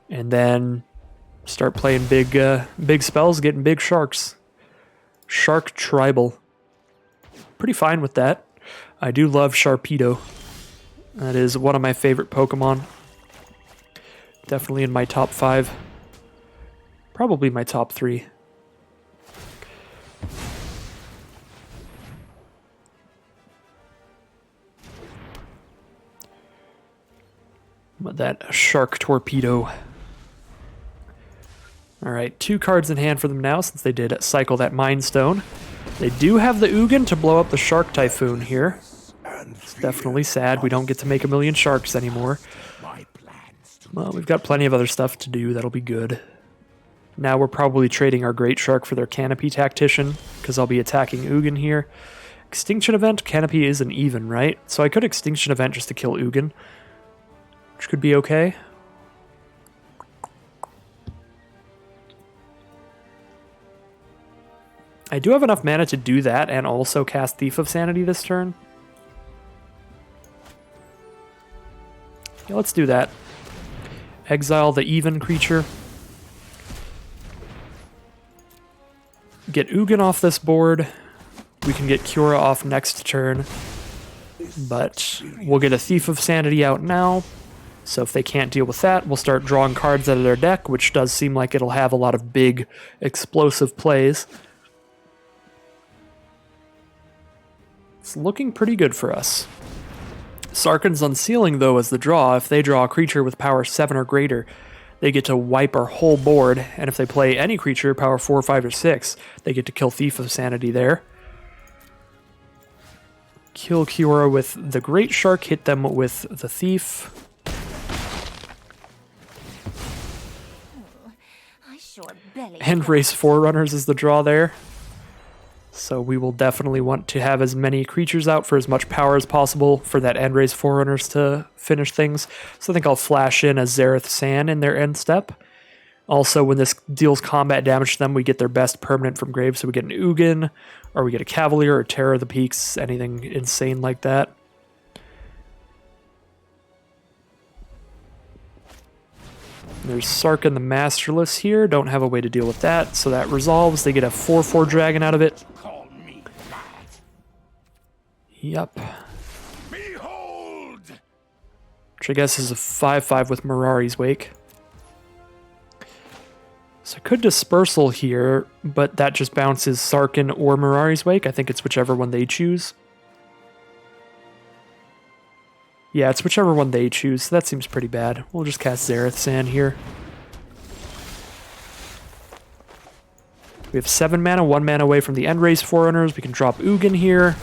Speaker 1: and then start playing big spells, getting big sharks. Shark Tribal. Pretty fine with that. I do love Sharpedo. That is one of my favorite Pokemon. Definitely in my top 5. Probably my top 3. But that Shark Torpedo. Alright, 2 cards in hand for them now, since they did cycle that Mind Stone. They do have the Ugin to blow up the Shark Typhoon here. It's definitely sad we don't get to make 1,000,000 sharks anymore. Well, we've got plenty of other stuff to do, that'll be good. Now we're probably trading our Great Shark for their Canopy Tactician, because I'll be attacking Ugin here. Extinction Event, Canopy isn't even, right? So I could Extinction Event just to kill Ugin, which could be okay. I do have enough mana to do that and also cast Thief of Sanity this turn. Yeah, let's do that. Exile the even creature. Get Ugin off this board. We can get Cura off next turn. But we'll get a Thief of Sanity out now. So if they can't deal with that, we'll start drawing cards out of their deck, which does seem like it'll have a lot of big, explosive plays. It's looking pretty good for us. Sarkhan's Unsealing, though, is the draw. If they draw a creature with power 7 or greater, they get to wipe our whole board, and if they play any creature, power 4, 5, or 6, they get to kill Thief of Sanity there. Kill Kiora with the Great Shark, hit them with the Thief.
Speaker 2: I sure belly
Speaker 1: And race Forerunners is the draw there. So we will definitely want to have as many creatures out for as much power as possible for that end race Forerunners to finish things. So I think I'll flash in a Zareth San in their end step. Also, when this deals combat damage to them, we get their best permanent from grave. So we get an Ugin, or we get a Cavalier, or Terror of the Peaks, anything insane like that. There's Sarkhan the Masterless here. Don't have a way to deal with that, so that resolves. They get a 4/4 dragon out of it. Yep.
Speaker 3: Behold!
Speaker 1: Which I guess is a 5/5 with Mirari's Wake. So I could Dispersal here, but that just bounces Sarkhan or Mirari's Wake. I think it's whichever one they choose. Yeah, it's whichever one they choose. So that seems pretty bad. We'll just cast Zareth San here. We have 7 mana, 1 mana away from the end race Forerunners. We can drop Ugin here.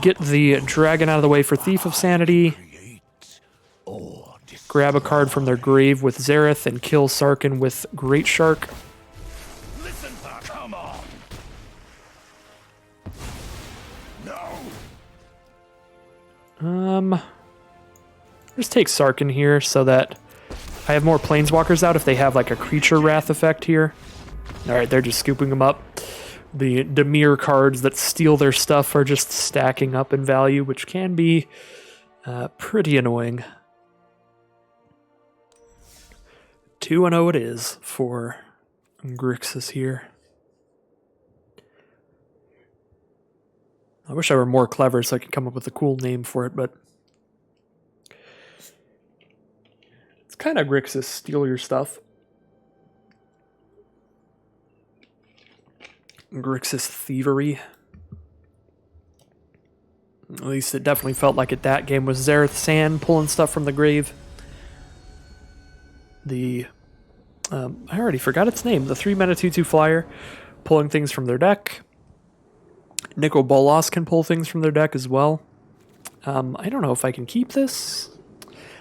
Speaker 1: Get the dragon out of the way for Thief of Sanity. Grab a card from their grave with Zareth and kill Sarkhan with Great Shark.
Speaker 3: Listen, come on. No.
Speaker 1: Just take Sarkhan here so that I have more Planeswalkers out if they have like a creature wrath effect here. Alright, they're just scooping them up. The Dimir cards that steal their stuff are just stacking up in value, which can be pretty annoying. 2-0 it is for Grixis here. I wish I were more clever so I could come up with a cool name for it, but it's kind of Grixis, steal your stuff. Grixis thievery. At least it definitely felt like it. That game was Zareth San pulling stuff from the grave. The I already forgot its name. The 3-mana 2/2 flyer, pulling things from their deck. Nicol Bolas can pull things from their deck as well. I don't know if I can keep this.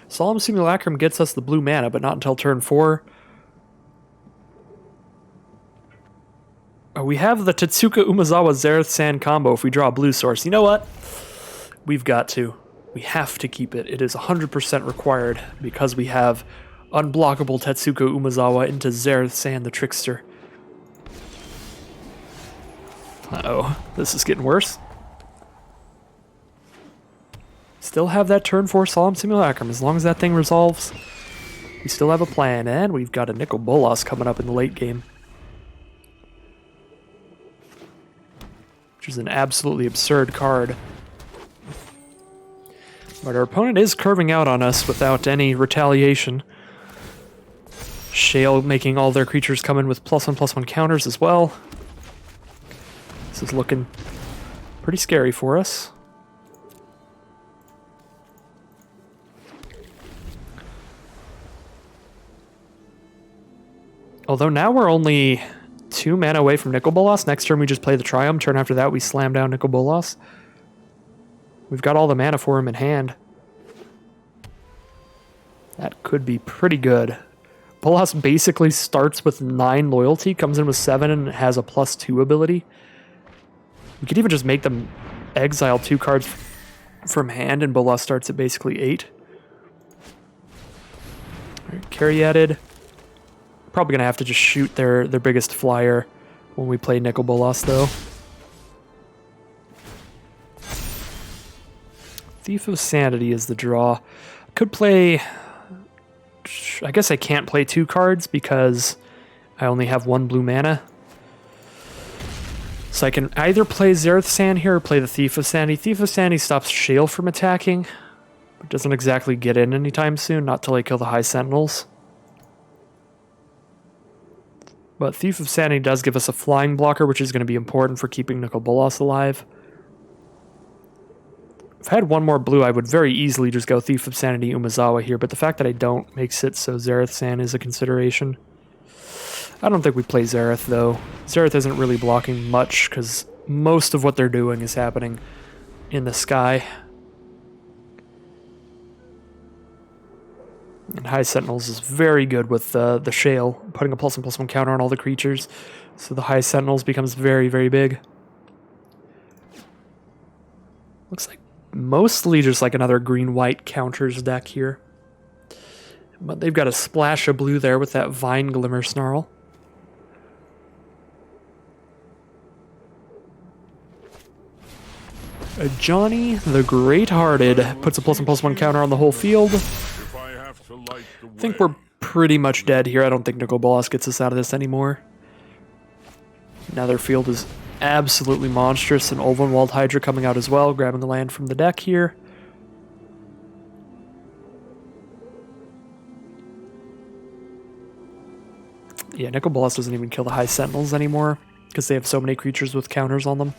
Speaker 1: Solemn Simulacrum gets us the blue mana, but not until turn 4. We have the Tetsuka Umezawa Zareth San combo if we draw a blue source. You know what? We've got to. We have to keep it. It is 100% required because we have unblockable Tetsuka Umezawa into Zareth San the Trickster. Uh-oh. This is getting worse. Still have that turn 4 Solemn Simulacrum. As long as that thing resolves, we still have a plan. And we've got a Nicol Bolas coming up in the late game. Which is an absolutely absurd card. But our opponent is curving out on us without any retaliation. Shale making all their creatures come in with +1/+1 counters as well. This is looking pretty scary for us. Although now we're only 2 mana away from Nicol Bolas. Next turn we just play the Triumph. Turn after that we slam down Nicol Bolas. We've got all the mana for him in hand. That could be pretty good. Bolas basically starts with 9 loyalty, comes in with 7, and has a +2 ability. We could even just make them exile 2 cards from hand, and Bolas starts at basically 8. Alright, Caryatid. Probably going to have to just shoot their biggest flyer when we play Nicol Bolas, though. Thief of Sanity is the draw. Could play... I guess I can't play 2 cards because I only have 1 blue mana. So I can either play Zareth San here or play the Thief of Sanity. Thief of Sanity stops Shale from attacking, but doesn't exactly get in anytime soon, not till I kill the High Sentinels. But Thief of Sanity does give us a flying blocker, which is going to be important for keeping Nicol Bolas alive. If I had 1 more blue, I would very easily just go Thief of Sanity Umezawa here, but the fact that I don't makes it so Zareth San is a consideration. I don't think we play Zareth, though. Zareth isn't really blocking much, because most of what they're doing is happening in the sky. And High Sentinels is very good with the Shale, putting a +1/+1 counter on all the creatures. So the High Sentinels becomes very, very big. Looks like mostly just like another green-white counters deck here. But they've got a splash of blue there with that Vine Glimmer Snarl. Johnny the Great-Hearted puts a +1/+1 counter on the whole field. I think we're pretty much dead here. I don't think Nicol Bolas gets us out of this anymore. Now their field is absolutely monstrous, and Ulvenwald Hydra coming out as well, grabbing the land from the deck here. Yeah, Nicol Bolas doesn't even kill the High Sentinels anymore because they have so many creatures with counters on them.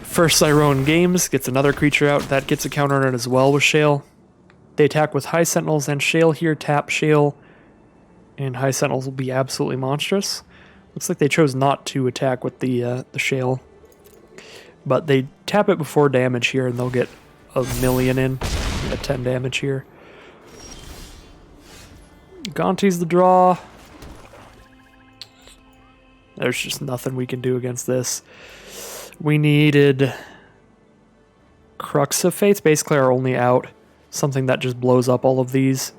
Speaker 1: First Cyrone Games gets another creature out. That gets a counter on it as well with Shale. They attack with High Sentinels and Shale here. Tap Shale, and High Sentinels will be absolutely monstrous. Looks like they chose not to attack with the Shale. But they tap it before damage here, and they'll get a million in. At 10 damage here. Gonti's the draw. There's just nothing we can do against this. We needed Crux of Fates, basically our only out. Something that just blows up all of these.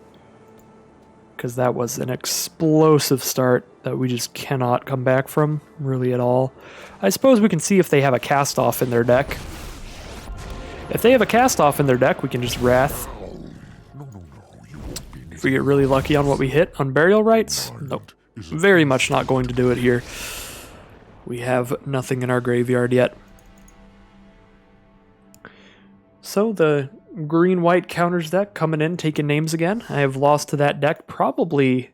Speaker 1: Because that was an explosive start that we just cannot come back from, really at all. I suppose we can see if they have a cast-off in their deck. If they have a cast-off in their deck, we can just Wrath. If we get really lucky on what we hit on Burial Rites, nope. Very much not going to do it here. We have nothing in our graveyard yet. So the green-white counters deck coming in, taking names again. I have lost to that deck probably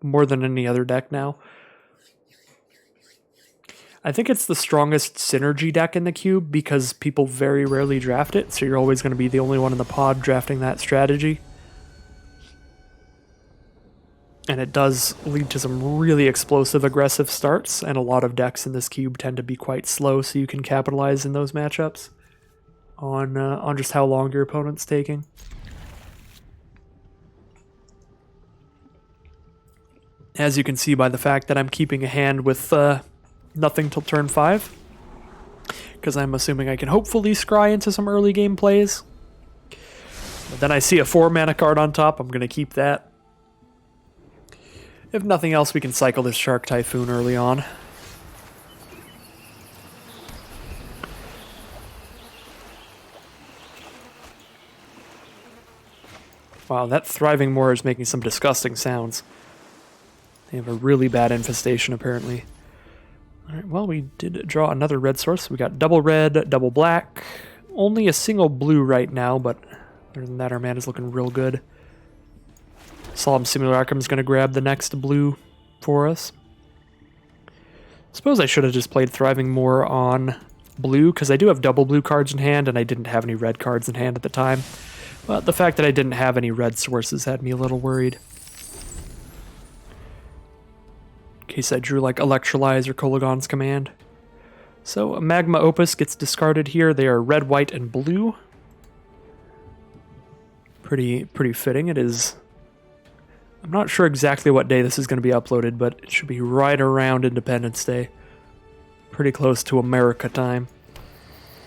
Speaker 1: more than any other deck now. I think it's the strongest synergy deck in the cube because people very rarely draft it, so you're always going to be the only one in the pod drafting that strategy. And it does lead to some really explosive, aggressive starts, and a lot of decks in this cube tend to be quite slow, so you can capitalize in those matchups on just how long your opponent's taking. As you can see by the fact that I'm keeping a hand with nothing till turn 5, because I'm assuming I can hopefully scry into some early game plays. But then I see a 4-mana card on top, I'm going to keep that. If nothing else, we can cycle this Shark Typhoon early on. Wow, that Thriving Moor is making some disgusting sounds. They have a really bad infestation, apparently. Alright, well, we did draw another red source. We got double red, double black. Only a single blue right now, but other than that, our mana is looking real good. Solemn Simulacrum is going to grab the next blue for us. Suppose I should have just played Thriving Moor on blue, because I do have double blue cards in hand, and I didn't have any red cards in hand at the time. But the fact that I didn't have any red sources had me a little worried. In case I drew like Electrolyze or Kolagon's Command. So a Magma Opus gets discarded here. They are red, white, and blue. Pretty fitting. It is... I'm not sure exactly what day this is going to be uploaded, but it should be right around Independence Day. Pretty close to America time.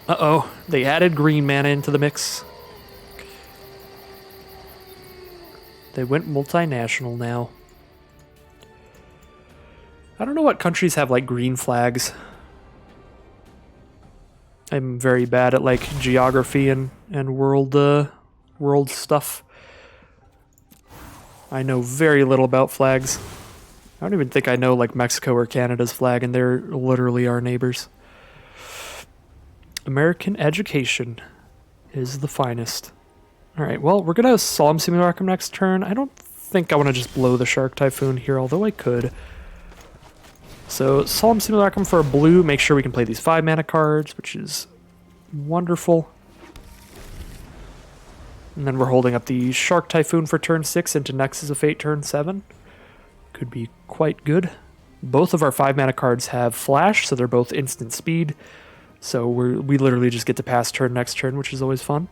Speaker 1: Uh-oh, they added green mana into the mix. They went multinational now. I don't know what countries have like green flags. I'm very bad at like geography and world stuff. I know very little about flags. I don't even think I know like Mexico or Canada's flag, and they're literally our neighbors. American education is the finest. Alright, well, we're gonna Solemn Simulacrum next turn. I don't think I want to just blow the Shark Typhoon here, although I could. So, Solemn Simulacrum for a blue, make sure we can play these 5-mana cards, which is wonderful. And then we're holding up the Shark Typhoon for turn 6 into Nexus of Fate turn 7. Could be quite good. Both of our 5 mana cards have flash, so they're both instant speed. So we literally just get to pass turn next turn, which is always fun.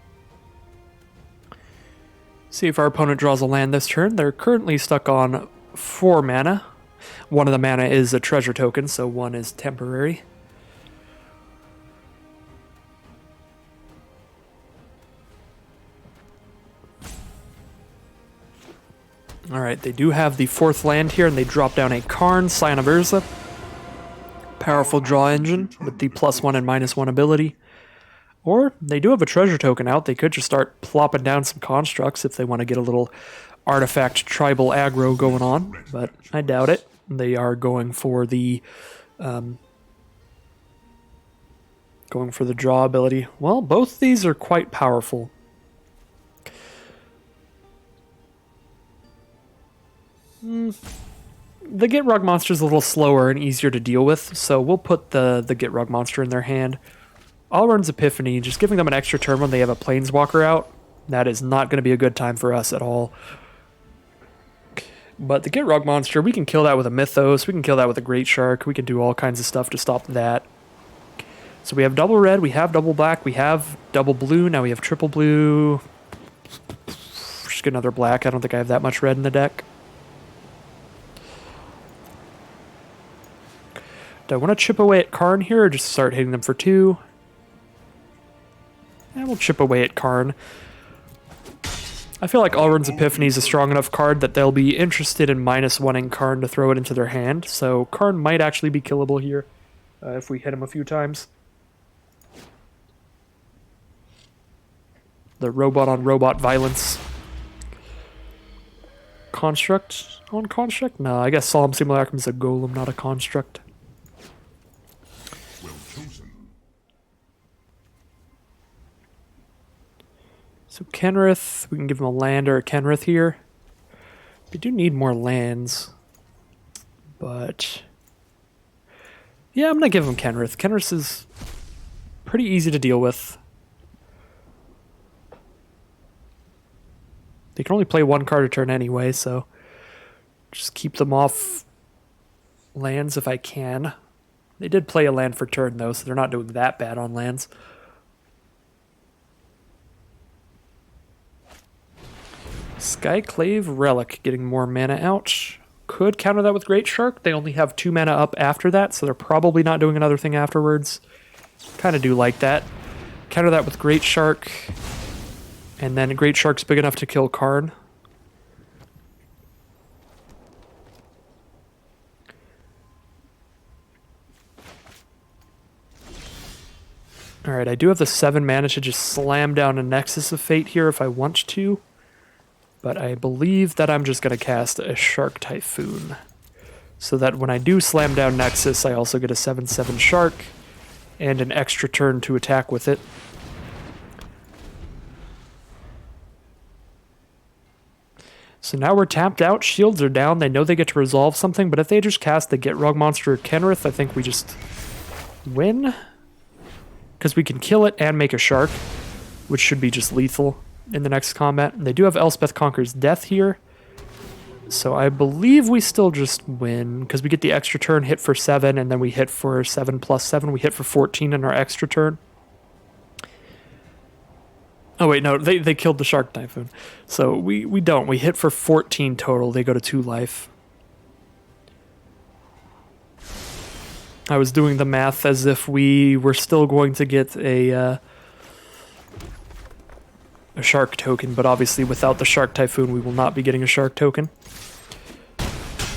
Speaker 1: See if our opponent draws a land this turn. They're currently stuck on 4 mana. One of the mana is a treasure token, so one is temporary. Alright, they do have the 4th land here, and they drop down a Karn, Sign of Urza. Powerful draw engine with the +1 and -1 ability. Or they do have a treasure token out. They could just start plopping down some constructs if they want to get a little artifact tribal aggro going on, but I doubt it. They are going for the draw ability. Well, both these are quite powerful. The Get Rug monster is a little slower and easier to deal with, so we'll put the Get Rug monster in their hand. Alrund's Epiphany, just giving them an extra turn when they have a Planeswalker out. That is not going to be a good time for us at all. But the Get Rug monster, we can kill that with a Mythos, we can kill that with a Great Shark, we can do all kinds of stuff to stop that. So we have double red, we have double black, we have double blue, now we have triple blue. Just get another black, I don't think I have that much red in the deck. Do I want to chip away at Karn here or just start hitting them for 2? And we'll chip away at Karn. I feel like Alrund's Epiphany is a strong enough card that they'll be interested in -1ing Karn to throw it into their hand, so Karn might actually be killable here if we hit him a few times. The robot on robot violence. Construct on construct? No, I guess Solemn Simulacrum is a golem, not a construct. So Kenrith, we can give him a land or a Kenrith here. They do need more lands, but yeah, I'm going to give him Kenrith. Kenrith is pretty easy to deal with. They can only play 1 card a turn anyway, so just keep them off lands if I can. They did play a land for turn though, so they're not doing that bad on lands. Skyclave Relic, getting more mana out. Could counter that with Great Shark. They only have 2 mana up after that, so they're probably not doing another thing afterwards. Kind of do like that. Counter that with Great Shark. And then Great Shark's big enough to kill Karn. Alright, I do have the 7 mana to just slam down a Nexus of Fate here if I want to. But I believe that I'm just going to cast a Shark Typhoon. So that when I do slam down Nexus, I also get a 7/7 Shark and an extra turn to attack with it. So now we're tapped out, shields are down, they know they get to resolve something, but if they just cast the Get Rug monster Kenrith, I think we just win. Because we can kill it and make a Shark, which should be just lethal in the next combat. They do have Elspeth Conquers Death here, so I believe we still just win, because we get the extra turn, hit for 7, and then we hit for 7 plus 7. We hit for 14 in our extra turn. Oh wait, no, they killed the Shark Typhoon. So we don't. We hit for 14 total. They go to 2 life. I was doing the math as if we were still going to get a Shark token, but obviously without the Shark Typhoon we will not be getting a Shark token.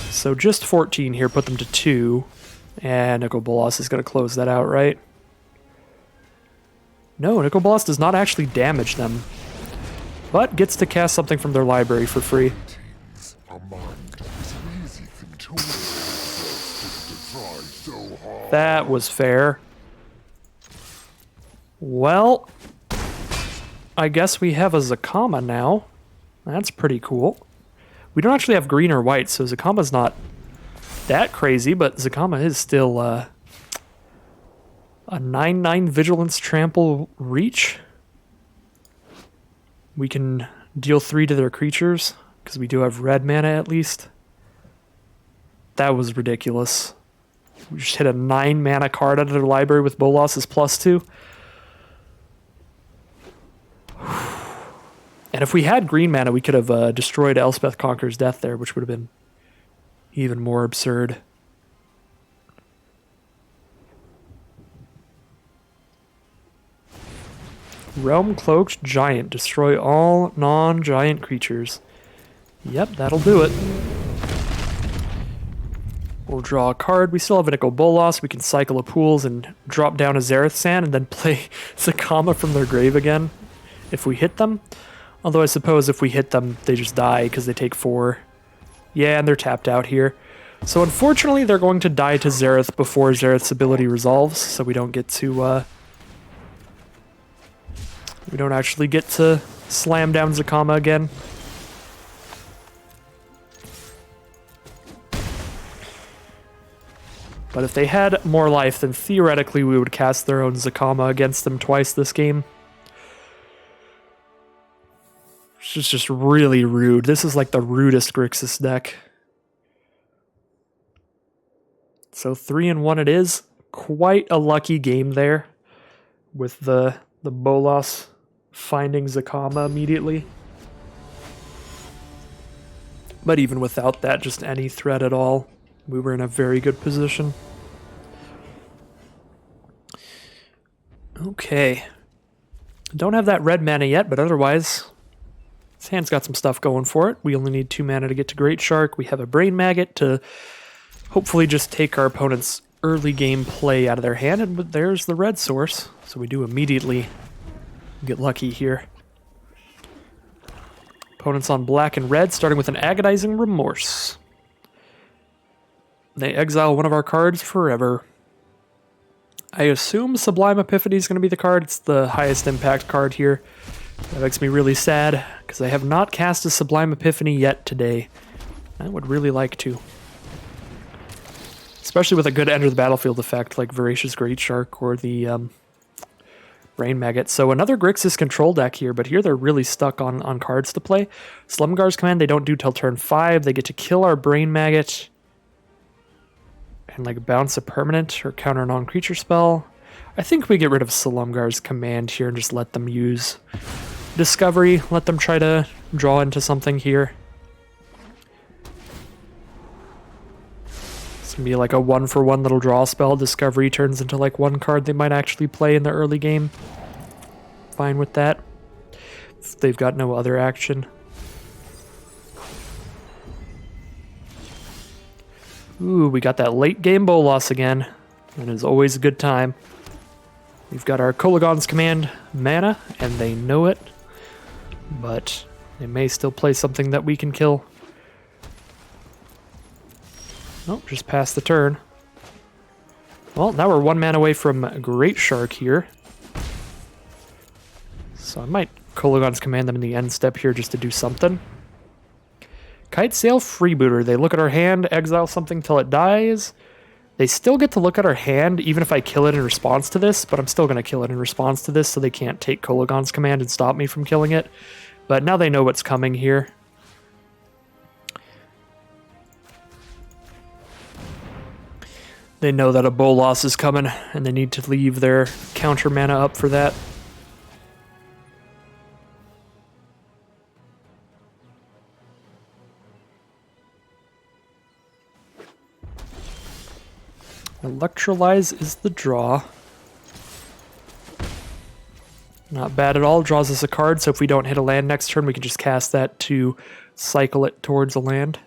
Speaker 1: So just 14 here, put them to 2, and Nicol Bolas is going to close that out, right? No, Nicol Bolas does not actually damage them, but gets to cast something from their library for free. That was fair. Well, I guess we have a Zakama now. That's pretty cool. We don't actually have green or white, so Zakama's not that crazy, but Zakama is still a 9/9 Vigilance Trample Reach. We can deal 3 to their creatures, because we do have red mana at least. That was ridiculous. We just hit a 9 mana card out of their library with Bolas's +2. And if we had green mana, we could have destroyed Elspeth Conqueror's Death there, which would have been even more absurd. Realm Cloaked Giant. Destroy all non-giant creatures. Yep, that'll do it. We'll draw a card. We still have a Nicol Bolas. We can cycle a pools and drop down a Zareth Sand and then play Zakama from their grave again if we hit them. Although I suppose if we hit them, they just die because they take 4. Yeah, and they're tapped out here. So unfortunately, they're going to die to Zareth before Zareth's ability resolves, so we don't get to... we don't actually get to slam down Zakama again. But if they had more life, then theoretically we would cast their own Zakama against them twice this game. It's just really rude. This is like the rudest Grixis deck. So 3-1 it is. Quite a lucky game there with the Bolas finding Zakama immediately. But even without that, just any threat at all, we were in a very good position. Okay. Don't have that red mana yet, but otherwise, this hand's got some stuff going for it. We only need 2 mana to get to Great Shark. We have a Brain Maggot to hopefully just take our opponent's early game play out of their hand, and there's the red source. So we do immediately get lucky here. Opponents on black and red, starting with an Agonizing Remorse. They exile one of our cards forever. I assume Sublime Epiphany is going to be the card. It's the highest impact card here. That makes me really sad, because I have not cast a Sublime Epiphany yet today. I would really like to. Especially with a good enter the battlefield effect, like Voracious Great Shark or the Brain Maggot. So another Grixis control deck here, but here they're really stuck on cards to play. Slumgar's Command they don't do till turn 5. They get to kill our Brain Maggot and like bounce a permanent or counter a non-creature spell. I think we get rid of Slumgar's Command here and just let them use Discovery. Let them try to draw into something here. It's gonna be like a 1-for-1 little draw spell. Discovery turns into like one card they might actually play in the early game. Fine with that. If they've got no other action. Ooh, we got that late game Bolas again. It is always a good time. We've got our Kolaghan's Command mana, and they know it. But they may still play something that we can kill. Nope, just pass the turn. Well, now we're 1 mana away from Great Shark here. So I might Kolaghan's Command them in the end step here just to do something. Kite Sail Freebooter. They look at our hand, exile something till it dies. They still get to look at our hand even if I kill it in response to this, but I'm still going to kill it in response to this so they can't take Kolaghan's Command and stop me from killing it. But now they know what's coming here. They know that a Bolas is coming, and they need to leave their counter mana up for that. Electrolyze is the draw. Not bad at all. Draws us a card, so if we don't hit a land next turn, we can just cast that to cycle it towards a land.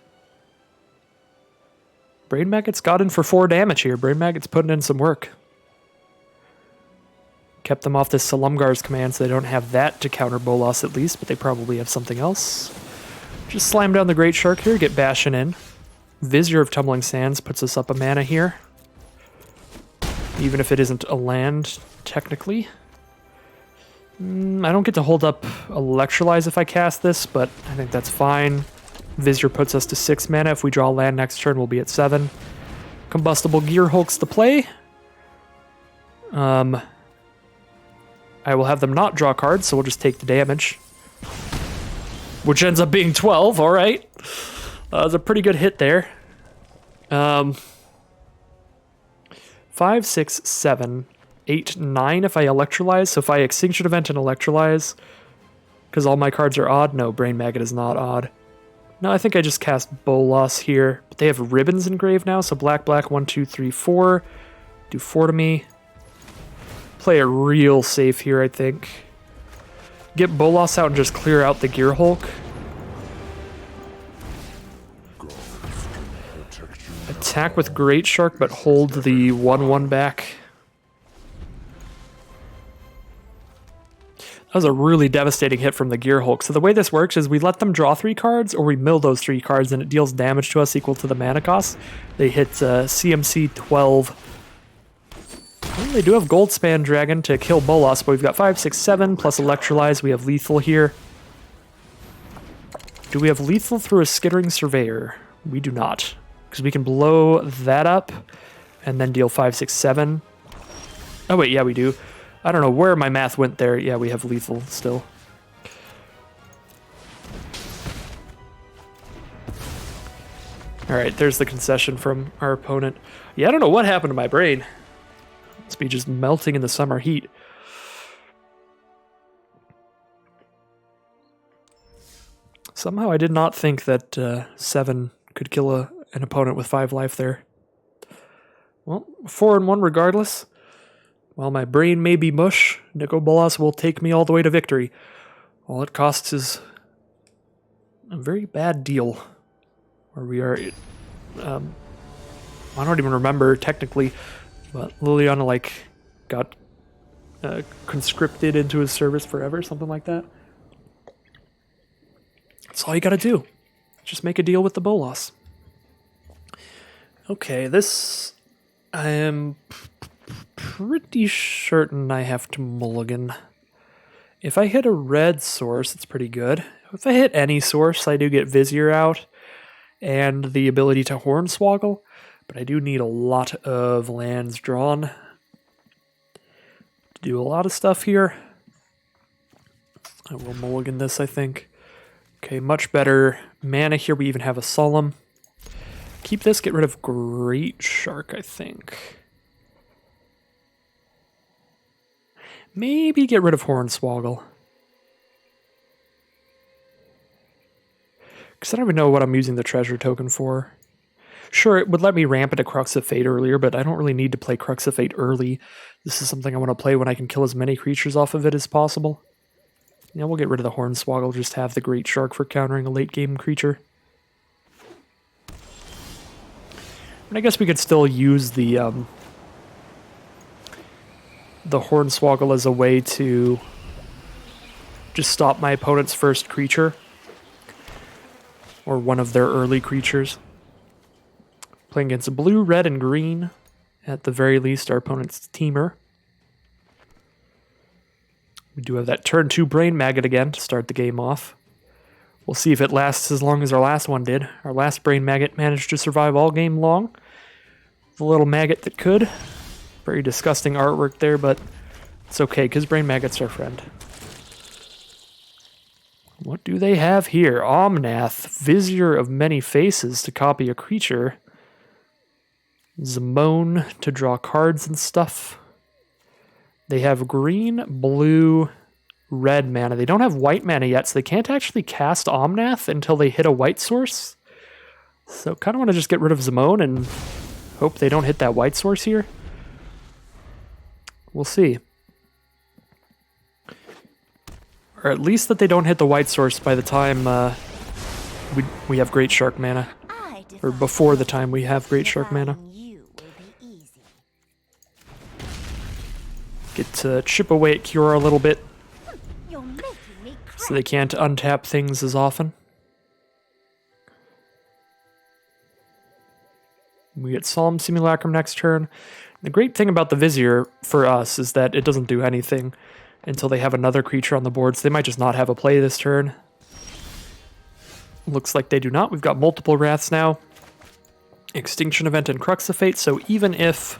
Speaker 1: Brain Maggot's got in for 4 damage here. Brain Maggot's putting in some work. Kept them off this Slumgar's Command, so they don't have that to counter Bolas at least, but they probably have something else. Just slam down the Great Shark here, get bashing in. Vizier of Tumbling Sands puts us up a mana here. Even if it isn't a land, technically. I don't get to hold up Electrolyze if I cast this, but I think that's fine. Vizier puts us to 6 mana. If we draw land next turn, we'll be at 7. Combustible Gear hulks the play. I will have them not draw cards, so we'll just take the damage. Which ends up being 12, alright. That's a pretty good hit there. 5, 6, 7, 8, 9 if I electrolyze. So if I Extinction Event and electrolyze, because all my cards are odd. No, Brain Maggot is not odd. No, I think I just cast Bolas here. But they have ribbons engraved now, so black, black, 1, 2, 3, 4. Do 4 to me. Play it real safe here, I think. Get Bolas out and just clear out the Gear Hulk. Attack with Great Shark, but hold the 1/1 back. That was a really devastating hit from the Gear Hulk. So the way this works is we let them draw 3 cards, or we mill those 3 cards, and it deals damage to us equal to the mana cost. They hit CMC 12. Well, they do have Goldspan Dragon to kill Bolas, but we've got 5, 6, 7, plus Electrolyze. We have Lethal here. Do we have Lethal through a Skittering Surveyor? We do not. Because we can blow that up and then deal 5, 6, 7. Oh wait, yeah we do. I don't know where my math went there. Yeah, we have Lethal still. Alright, there's the concession from our opponent. Yeah, I don't know what happened to my brain. Must be just melting in the summer heat. Somehow I did not think that 7 could kill an opponent with 5 life there. Well, 4-1 regardless. While my brain may be mush, Nico Bolas will take me all the way to victory. All it costs is a very bad deal. Where we are... I don't even remember technically, but Liliana like got conscripted into his service forever, something like that. That's all you gotta do. Just make a deal with the Bolas. Okay, this... I am pretty certain I have to mulligan. If I hit a red source, it's pretty good. If I hit any source, I do get Vizier out and the ability to Hornswoggle, but I do need a lot of lands drawn to do a lot of stuff here. I will mulligan this, I think. Okay, much better mana here. We even have a Solemn. Keep this, get rid of Great Shark, I think. Maybe get rid of Hornswoggle. Because I don't even know what I'm using the treasure token for. Sure, it would let me ramp into Crux of Fate earlier, but I don't really need to play Crux of Fate early. This is something I want to play when I can kill as many creatures off of it as possible. Yeah, we'll get rid of the Hornswoggle, just have the Great Shark for countering a late game creature. And I guess we could still use the Hornswoggle as a way to just stop my opponent's first creature. Or one of their early creatures. Playing against blue, red, and green. At the very least, our opponent's teamer. We do have that turn 2 Brain Maggot again to start the game off. We'll see if it lasts as long as our last one did. Our last Brain Maggot managed to survive all game long. The little maggot that could. Very disgusting artwork there, but it's okay, because Brain Maggot's our friend. What do they have here? Omnath, Vizier of Many Faces to copy a creature. Zamone to draw cards and stuff. They have green, blue, red mana. They don't have white mana yet, so they can't actually cast Omnath until they hit a white source. So kind of want to just get rid of Zamone and hope they don't hit that white source here. We'll see. Or at least that they don't hit the white source by the time we have Great Shark mana. Or before the time we have Great Shark mana. Get to chip away at Cure a little bit. So they can't untap things as often. We get Solemn Simulacrum next turn. The great thing about the Vizier for us is that it doesn't do anything until they have another creature on the board, so they might just not have a play this turn. Looks like they do not. We've got multiple Wraths now. Extinction Event and Crux of Fate, so even if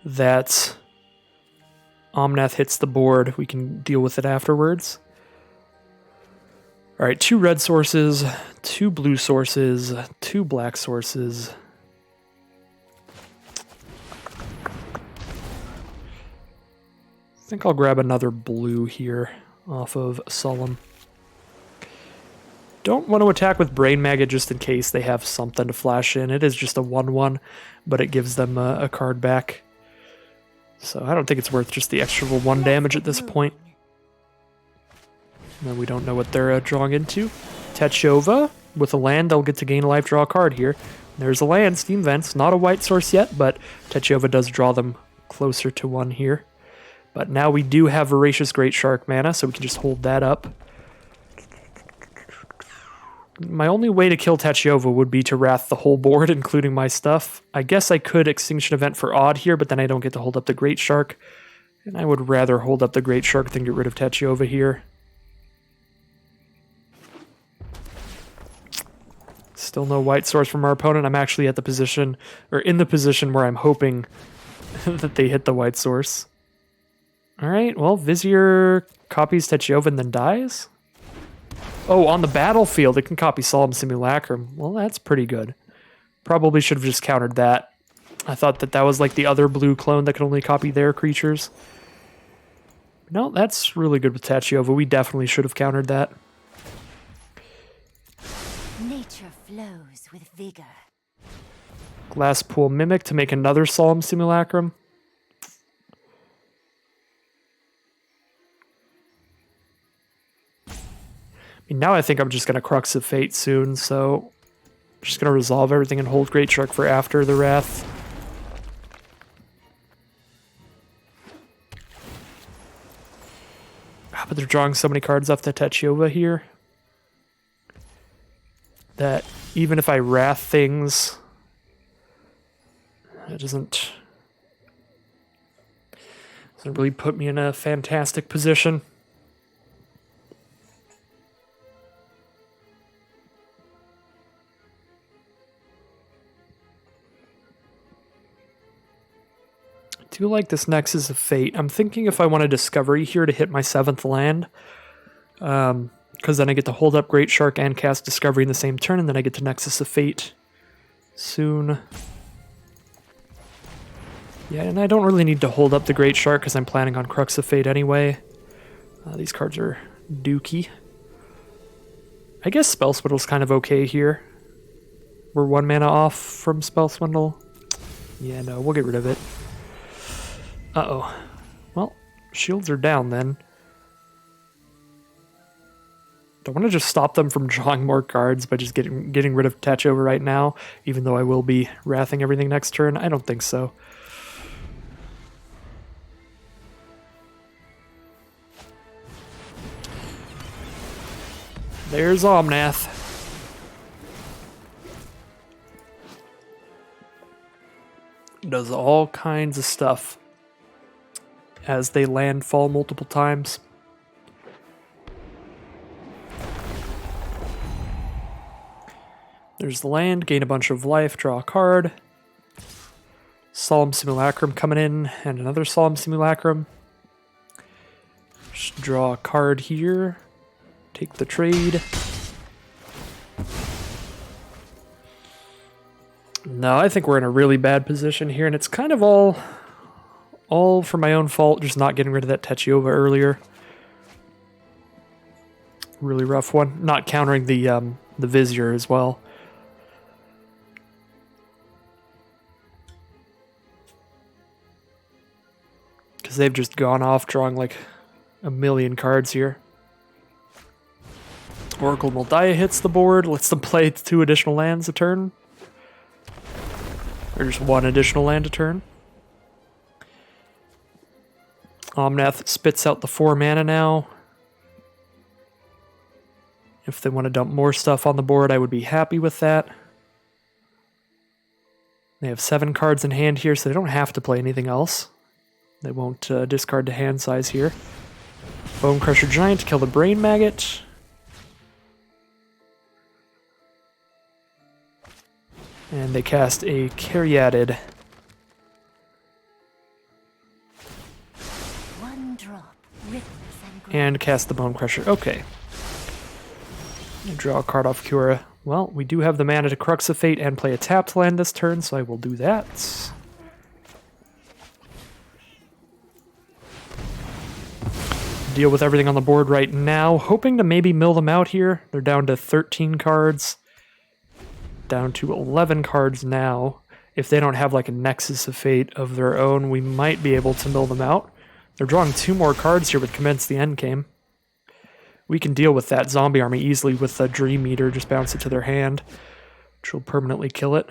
Speaker 1: that Omnath hits the board, we can deal with it afterwards. Alright, 2 red sources, 2 blue sources, 2 black sources. think I'll grab another blue here off of Solemn. Don't want to attack with Brain Maggot just in case they have something to flash in. It is just a 1/1, but it gives them a card back. So I don't think it's worth just the extra 1 damage at this point. No, we don't know what they're drawing into. Techova, with a land, they'll get to gain a life, draw a card here. There's a land, Steam Vents, not a white source yet, but Techova does draw them closer to 1 here. But now we do have Voracious Great Shark mana, so we can just hold that up. My only way to kill Techova would be to Wrath the whole board, including my stuff. I guess I could Extinction Event for Odd here, but then I don't get to hold up the Great Shark. And I would rather hold up the Great Shark than get rid of Techova here. Still no white source from our opponent. I'm actually at the position, or in the position where I'm hoping that they hit the white source. Alright, well, Vizier copies Techova and then dies? Oh, on the battlefield, it can copy Solemn Simulacrum. Well, that's pretty good. Probably should have just countered that. I thought that that was like the other blue clone that could only copy their creatures. No, that's really good with Techova. We definitely should have countered that.
Speaker 2: Nature flows with vigor.
Speaker 1: Glasspool Mimic to make another Solemn Simulacrum. Now I think I'm just going to Crux of Fate soon, so I'm just going to resolve everything and hold Great Shark for after the Wrath. But they're drawing so many cards off the Techova here that even if I Wrath things, it doesn't really put me in a fantastic position. I do like this Nexus of Fate. I'm thinking if I want a Discovery here to hit my 7th land, because then I get to hold up Great Shark and cast Discovery in the same turn, and then I get to Nexus of Fate soon. Yeah, and I don't really need to hold up the Great Shark because I'm planning on Crux of Fate anyway. These cards are dookie. I guess Spell Swindle's kind of okay here. We're 1 mana off from Spell Swindle. Yeah, no, we'll get rid of it. Uh-oh. Well, shields are down then. Don't want to just stop them from drawing more cards by just getting rid of Techova right now, even though I will be wrathing everything next turn. I don't think so. There's Omnath. Does all kinds of stuff as they landfall multiple times. There's the land, gain a bunch of life, draw a card. Solemn Simulacrum coming in, and another Solemn Simulacrum. Just draw a card here. Take the trade. No, I think we're in a really bad position here, and it's kind of all for my own fault, just not getting rid of that Techova earlier. Really rough one. Not countering the Vizier as well. Because they've just gone off drawing like a million cards here. Oracle Moldiah hits the board, lets them play 2 additional lands a turn. Or just 1 additional land a turn. Omnath spits out the 4 mana now. If they want to dump more stuff on the board, I would be happy with that. They have 7 cards in hand here, so they don't have to play anything else. They won't discard to hand size here. Bone Crusher Giant to kill the Brain Maggot. And they cast a Caryatid.
Speaker 2: One drop,
Speaker 1: and cast the Bone Crusher. Okay. Draw a card off Cura. Well, we do have the mana to Crux of Fate and play a tapped land this turn, so I will do that. deal with everything on the board right now, hoping to maybe mill them out here. They're down to 13 cards. Down to 11 cards now. If they don't have like a Nexus of Fate of their own, we might be able to mill them out. They're drawing 2 more cards here with Commence the Endgame. We can deal with that zombie army easily with a Dream Eater, just bounce it to their hand, which will permanently kill it.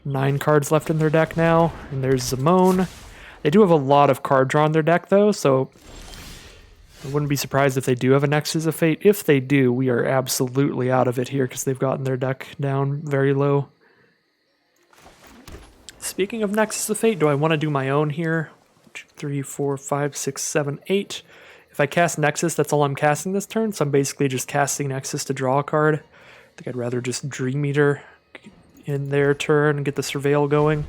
Speaker 1: Nine cards left in their deck now, and there's Zimone. They do have a lot of card draw in their deck though, so I wouldn't be surprised if they do have a Nexus of Fate. If they do, we are absolutely out of it here because they've gotten their deck down very low. Speaking of Nexus of Fate, do I want to do my own here? 2, 3, 4, 5, 6, 7, 8. If I cast Nexus, that's all I'm casting this turn, so I'm basically just casting Nexus to draw a card. I think I'd rather just Dream Eater in their turn and get the Surveil going.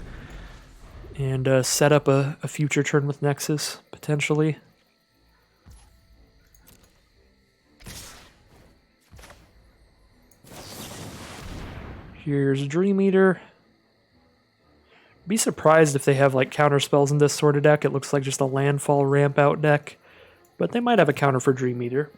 Speaker 1: And set up a future turn with Nexus, potentially. Here's Dream Eater. Be surprised if they have like counter spells in this sort of deck. It looks like just a landfall ramp out deck. But they might have a counter for Dream Eater.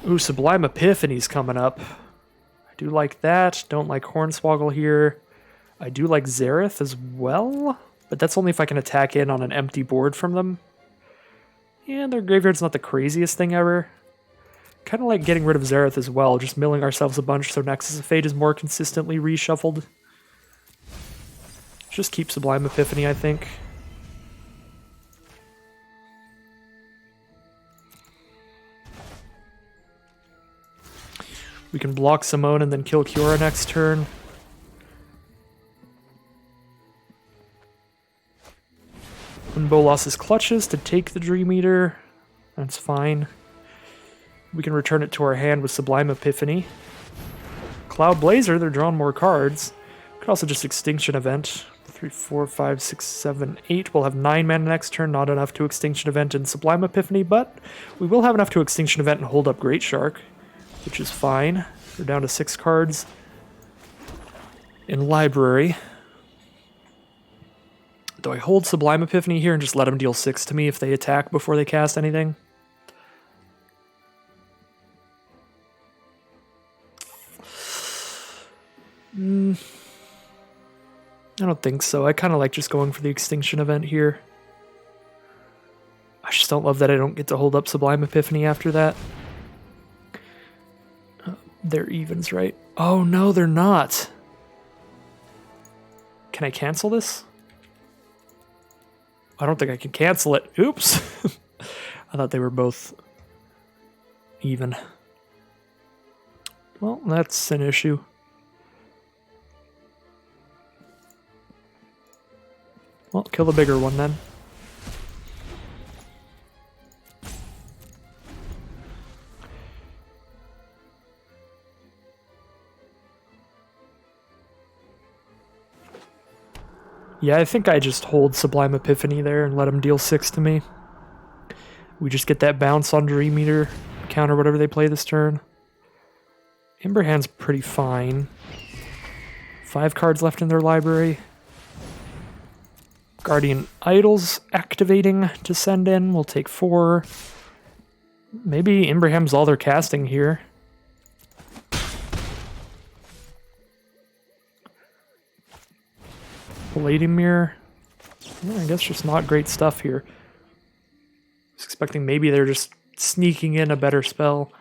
Speaker 1: Ooh, Sublime Epiphany's coming up. I do like that. Don't like Hornswoggle here. I do like Zareth as well. But that's only if I can attack in on an empty board from them. Yeah, their graveyard's not the craziest thing ever. Kind of like getting rid of Zareth as well, just milling ourselves a bunch so Nexus of Fate is more consistently reshuffled. Just keep Sublime Epiphany, I think. We can block Simone and then kill Kiora next turn. Unbo loses clutches to take the Dream Eater. That's fine. We can return it to our hand with Sublime Epiphany. Cloud Blazer, they're drawing more cards. Could also just Extinction Event. 3, 4, 5, 6, 7, 8. We'll have 9 mana next turn, not enough to Extinction Event and Sublime Epiphany, but we will have enough to Extinction Event and hold up Great Shark, which is fine. We're down to 6 cards in Library. Do I hold Sublime Epiphany here and just let them deal 6 to me if they attack before they cast anything? I don't think so. I kind of like just going for the Extinction Event here. I just don't love that I don't get to hold up Sublime Epiphany after that. They're evens, right? Oh, no, they're not. Can I cancel this? I don't think I can cancel it. Oops. I thought they were both even. Well, that's an issue. Well, kill the bigger one then. Yeah, I think I just hold Sublime Epiphany there and let him deal 6 to me. We just get that bounce on Dream Eater, counter whatever they play this turn. Emberhand's pretty fine. 5 cards left in their library. Guardian Idol's activating to send in. We'll take 4. Maybe Imbraham's all they're casting here. Palladium Mirror. I guess just not great stuff here. I was expecting maybe they're just sneaking in a better spell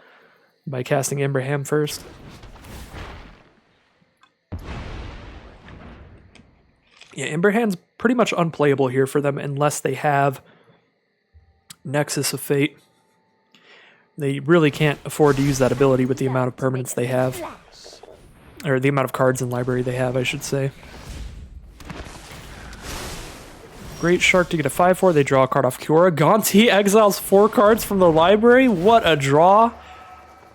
Speaker 1: by casting Imbraham first. Yeah, Imbraham's pretty much unplayable here for them unless they have Nexus of Fate. They really can't afford to use that ability with the amount of permanents they have. Or the amount of cards in library they have, I should say. Great Shark to get a 5/4. They draw a card off Kiora. Gonti exiles 4 cards from the library. What a draw.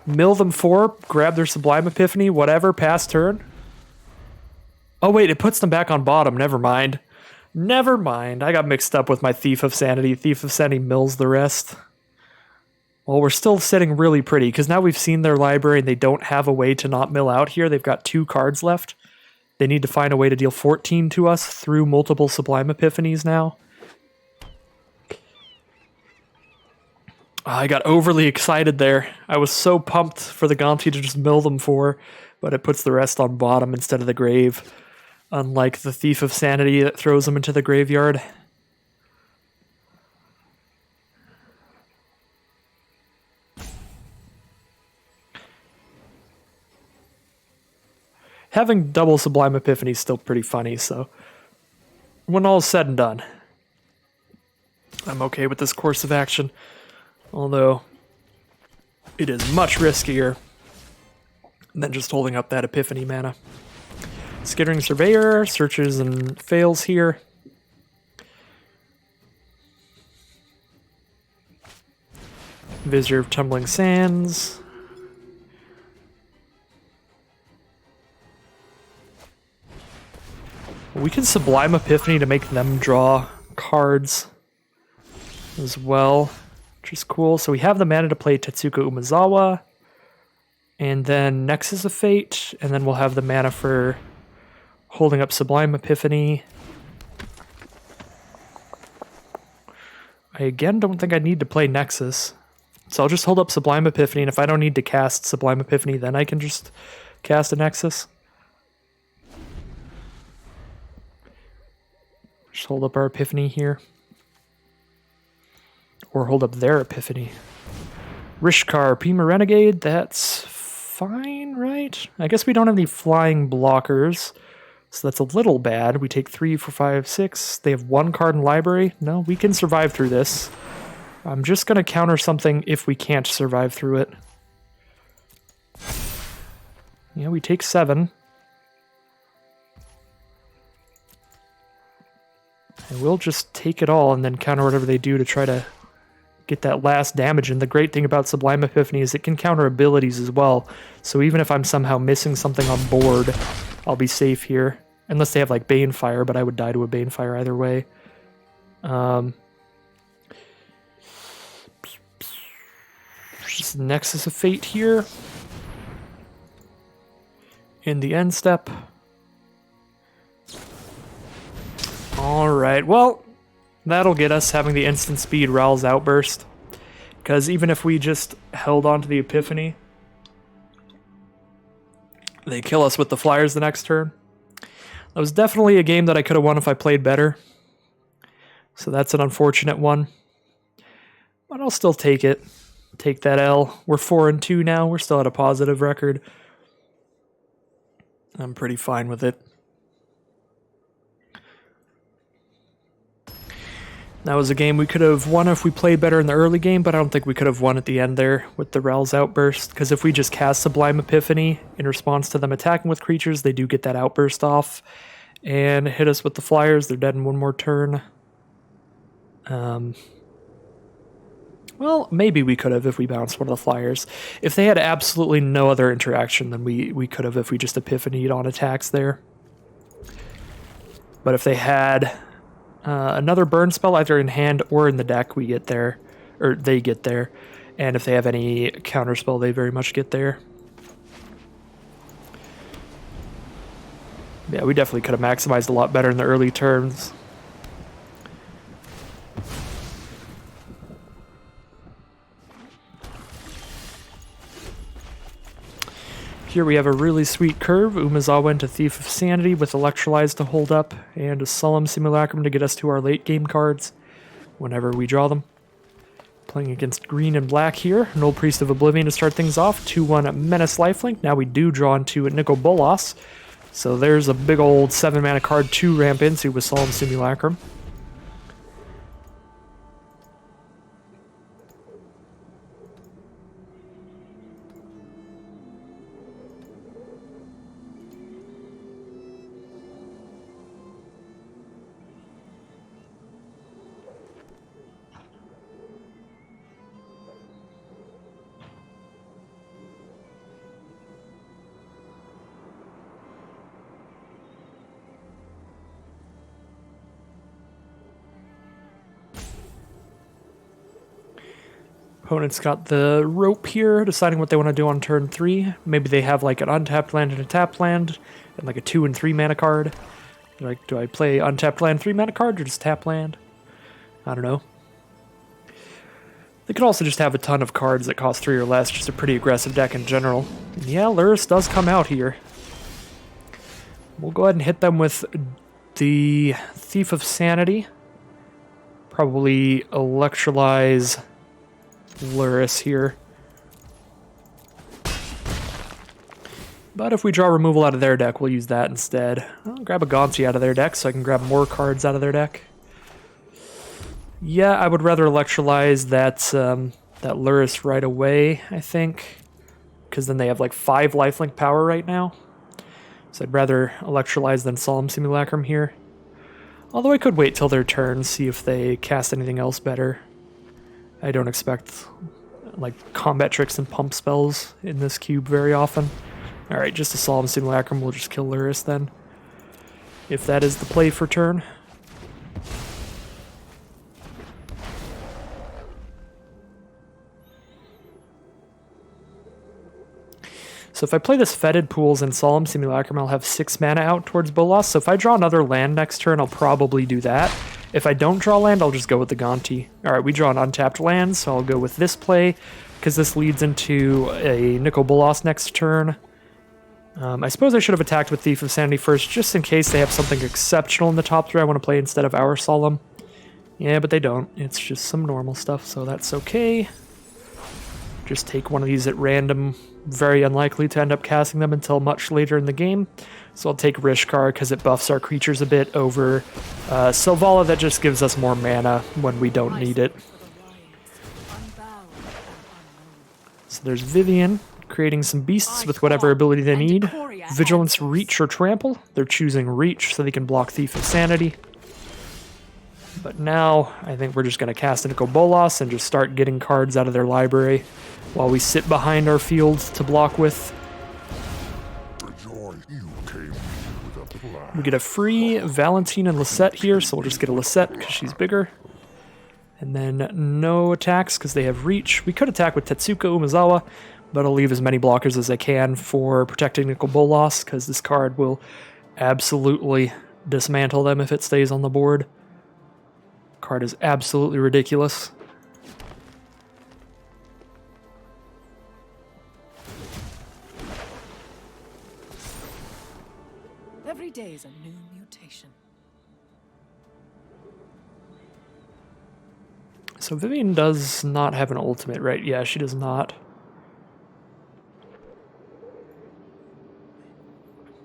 Speaker 1: Mill them 4. Grab their Sublime Epiphany. Whatever. Pass turn. Oh, wait. It puts them back on bottom. Never mind. Never mind. I got mixed up with my Thief of Sanity. Thief of Sanity mills the rest. Well, we're still sitting really pretty, because now we've seen their library and they don't have a way to not mill out here. They've got 2 cards left. They need to find a way to deal 14 to us through multiple Sublime Epiphanies now. I got overly excited there. I was so pumped for the Gonti to just mill them for, but it puts the rest on bottom instead of the grave. Unlike the Thief of Sanity that throws them into the graveyard. Having double Sublime Epiphany is still pretty funny, so when all is said and done, I'm okay with this course of action. Although, it is much riskier than just holding up that Epiphany mana. Skittering Surveyor searches and fails here. Vizier of Tumbling Sands. We can Sublime Epiphany to make them draw cards as well, which is cool. So we have the mana to play Tetsuka Umezawa, and then Nexus of Fate, and then we'll have the mana for holding up Sublime Epiphany. I again don't think I need to play Nexus, so I'll just hold up Sublime Epiphany, and if I don't need to cast Sublime Epiphany, then I can just cast a Nexus. Just hold up our Epiphany here. Or hold up their Epiphany. Rishkar, Pima Renegade, that's fine, right? I guess we don't have any flying blockers, so that's a little bad. We take 3, 4, 5, 6. They have 1 card in library. No, we can survive through this. I'm just going to counter something if we can't survive through it. Yeah, we take 7. And we'll just take it all and then counter whatever they do to try to get that last damage. And the great thing about Sublime Epiphany is it can counter abilities as well. So even if I'm somehow missing something on board, I'll be safe here. Unless they have like Banefire, but I would die to a Banefire either way. Just Nexus of Fate here. In the end step. Alright, well, that'll get us having the instant speed Ral's Outburst. Because even if we just held on to the Epiphany, they kill us with the Flyers the next turn. That was definitely a game that I could have won if I played better. So that's an unfortunate one. But I'll still take it. Take that L. We're 4-2 now. We're still at a positive record. I'm pretty fine with it. That was a game we could have won if we played better in the early game, but I don't think we could have won at the end there with the Ral's Outburst, because if we just cast Sublime Epiphany in response to them attacking with creatures, they do get that Outburst off and hit us with the Flyers. They're dead in 1 more turn. Well, maybe we could have if we bounced one of the Flyers. If they had absolutely no other interaction, then we could have if we just Epiphanied on attacks there. But if they had another burn spell either in hand or in the deck, we get there, or they get there. And if they have any counter spell, they very much get there. Yeah, we definitely could have maximized a lot better in the early turns. Here we have a really sweet curve. Umezawa into Thief of Sanity with Electrolyze to hold up, and a Solemn Simulacrum to get us to our late game cards whenever we draw them. Playing against green and black here. An Old Priest of Oblivion to start things off. 2-1 Menace Lifelink. Now we do draw into Nicol Bolas. So there's a big old 7-mana card to ramp into with Solemn Simulacrum. Opponent's got the rope here, deciding what they want to do on turn 3. Maybe they have like an untapped land and a tapped land, and like a 2 and 3 mana card. Like, do I play untapped land 3 mana card or just tap land? I don't know. They could also just have a ton of cards that cost 3 or less, just a pretty aggressive deck in general. And yeah, Lurrus does come out here. We'll go ahead and hit them with the Thief of Sanity. Probably electrolyze Lurrus here. But if we draw removal out of their deck, we'll use that instead. I'll grab a Gonti out of their deck so I can grab more cards out of their deck. Yeah, I would rather electrolyze that Lurrus right away, I think. Because then they have like 5 lifelink power right now. So I'd rather electrolyze than Solemn Simulacrum here. Although I could wait till their turn, see if they cast anything else better. I don't expect like combat tricks and pump spells in this cube very often. Alright, just a Solemn Simulacrum, we'll just kill Lurrus then. If that is the play for turn. So if I play this Fetid Pools and Solemn Simulacrum, I'll have 6 mana out towards Bolas. So if I draw another land next turn, I'll probably do that. If I don't draw land, I'll just go with the Gonti. Alright, we draw an untapped land, so I'll go with this play, because this leads into a Nicol Bolas next turn. I suppose I should have attacked with Thief of Sanity first, just in case they have something exceptional in the top 3 I want to play instead of our Solemn. Yeah, but they don't. It's just some normal stuff, so that's okay. Just take one of these at random. Very unlikely to end up casting them until much later in the game. So I'll take Rishkar because it buffs our creatures a bit over Selvala that just gives us more mana when we don't need it. So there's Vivian creating some beasts with whatever ability they need. Vigilance, Reach, or Trample. They're choosing Reach so they can block Thief of Sanity. But now I think we're just going to cast Nicol Bolas and just start getting cards out of their library while we sit behind our field to block with. We get a free Valentine and Lisette here, so we'll just get a Lisette because she's bigger. And then no attacks because they have Reach. We could attack with Tetsuka Umezawa, but I'll leave as many blockers as I can for protecting Nicol Bolas because this card will absolutely dismantle them if it stays on the board. Card is absolutely ridiculous.
Speaker 4: Every day is a new mutation.
Speaker 1: So Vivian does not have an ultimate, right? Yeah, she does not.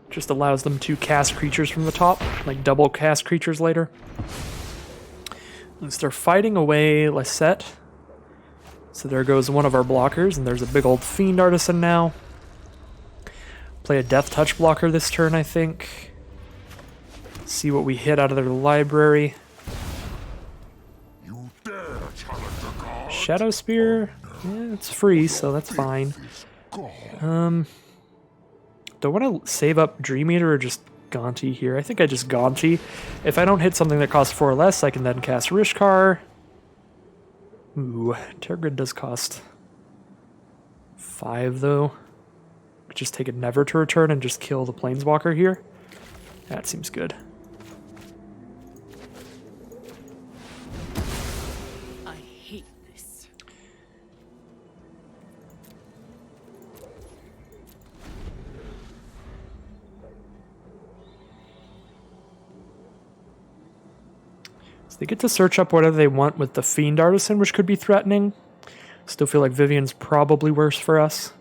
Speaker 1: Just allows them to cast creatures from the top, like double cast creatures later. They're fighting away Lisette. So there goes one of our blockers, and there's a big old Fiend Artisan now. Play a Death Touch blocker this turn, I think. See what we hit out of their library.
Speaker 3: You dare challenge the god?
Speaker 1: Shadow Spear? Yeah, it's free, so that's fine. Do I want to save up Dream Eater or just Gonti here? I think I just Gonti. If I don't hit something that costs 4 or less, I can then cast Rishkar. Ooh, Tergrid does cost 5 though. Just take a Never to Return and just kill the Planeswalker here. That seems good.
Speaker 4: I hate this.
Speaker 1: So they get to search up whatever they want with the Fiend Artisan, which could be threatening. Still feel like Vivian's probably worse for us.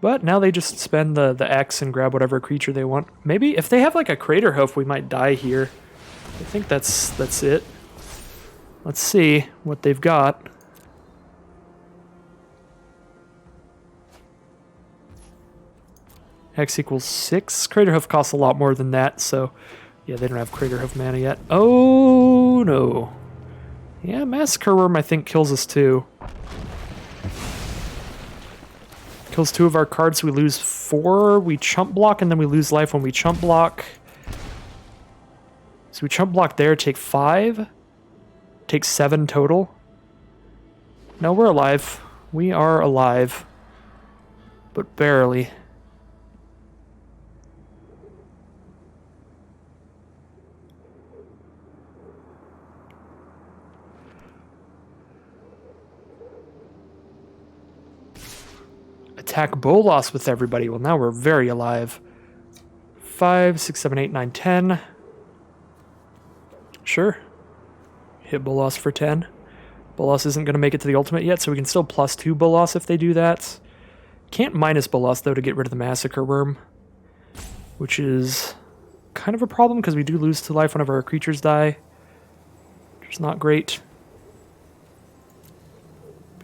Speaker 1: But now they just spend the X and grab whatever creature they want. Maybe if they have like a Crater Hoof, we might die here. I think that's it. Let's see what they've got. X equals 6. Crater Hoof costs a lot more than that, so yeah, they don't have Crater Hoof mana yet. Oh no. Yeah, Massacre Worm I think kills us too. Kills 2 of our cards, so we lose 4. We chump block, and then we lose life when we chump block. So we chump block there, take 5. Take 7 total. No, we're alive. We are alive, but barely. Attack Bolas with everybody. Well, now we're very alive. 5, 6, 7, 8, 9, 10. Sure. Hit Bolas for 10. Bolas isn't going to make it to the ultimate yet, so we can still +2 Bolas if they do that. Can't minus Bolas, though, to get rid of the Massacre Worm, which is kind of a problem because we do lose 2 life whenever our creatures die, which is not great.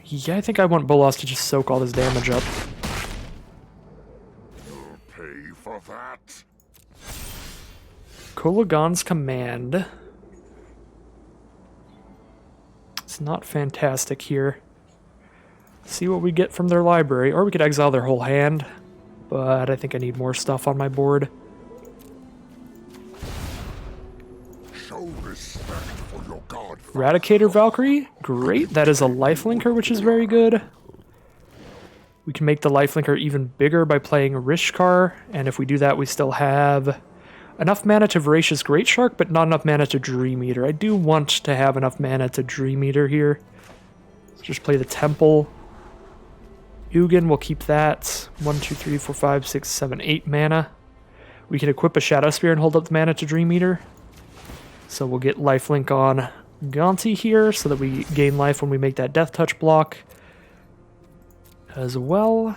Speaker 1: Yeah, I think I want Bolas to just soak all this damage up.
Speaker 3: You'll pay for that.
Speaker 1: Kolagon's Command. It's not fantastic here. See what we get from their library, or we could exile their whole hand, but I think I need more stuff on my board.
Speaker 3: Show respect for your god.
Speaker 1: Eradicator Valkyrie, great. That is a lifelinker, which is very good. We can make the lifelinker even bigger by playing Rishkar, and if we do that, we still have enough mana to Voracious Great Shark, but not enough mana to Dream Eater. I do want to have enough mana to Dream Eater here. Let's just play the Temple. Ugin, we'll keep that. 1, 2, 3, 4, 5, 6, 7, 8 mana. We can equip a Shadow Spear and hold up the mana to Dream Eater. So we'll get lifelink on Gonti here so that we gain life when we make that Death Touch block as well.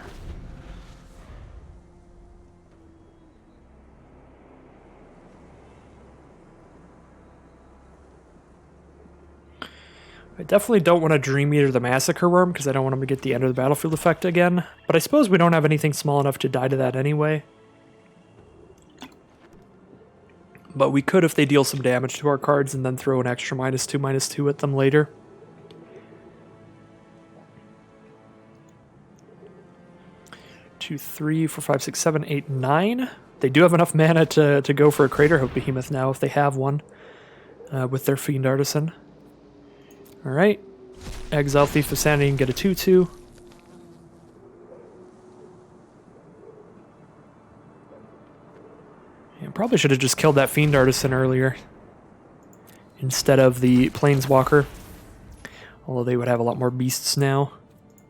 Speaker 1: I definitely don't want to Dream Eater the Massacre Worm because I don't want him to get the end of the battlefield effect again. But I suppose we don't have anything small enough to die to that anyway. But we could if they deal some damage to our cards and then throw an extra -2/-2 at them later. Two, 3, 4, 5, 6, 7, 8, 9. They do have enough mana to go for a Craterhope Behemoth now if they have one with their Fiend Artisan. Alright. Exile Thief of Sanity and get a 2/2. Yeah, probably should have just killed that Fiend Artisan earlier instead of the Planeswalker. Although they would have a lot more beasts now.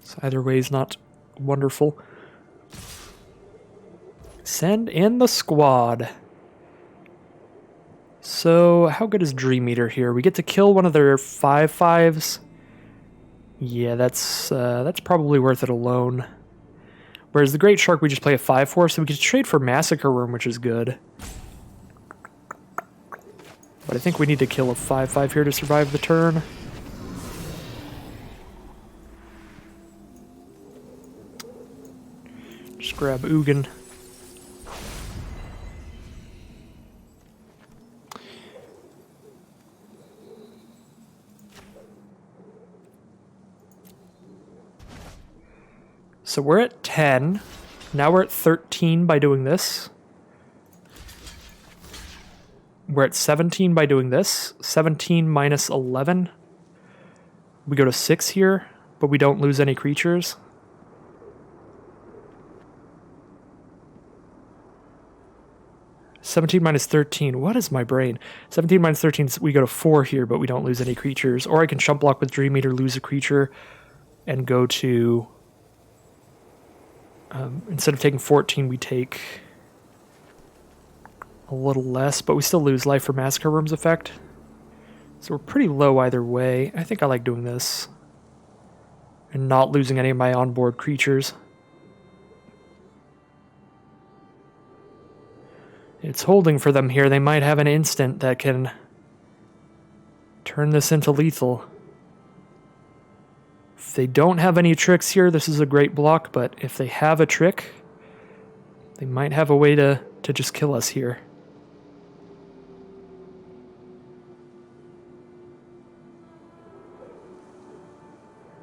Speaker 1: So either way is not wonderful. Send in the squad. So, how good is Dream Eater here? We get to kill one of their 5/5s. Yeah, that's probably worth it alone. Whereas the Great Shark, we just play a 5/4, so we can trade for Massacre Worm, which is good. But I think we need to kill a 5/5 here to survive the turn. Just grab Ugin. So we're at 10. Now we're at 13 by doing this. We're at 17 by doing this. 17 minus 11. We go to 6 here, but we don't lose any creatures. $17 minus 13. What is my brain? 17 minus 13, we go to 4 here, but we don't lose any creatures. Or I can chump block with Dream Eater, lose a creature, and go to... instead of taking 14, we take a little less, but we still lose life for Massacre Worm's effect. So we're pretty low either way. I think I like doing this. And not losing any of my onboard creatures. It's holding for them here. They might have an instant that can turn this into lethal. If they don't have any tricks here, this is a great block, but if they have a trick, they might have a way to just kill us here.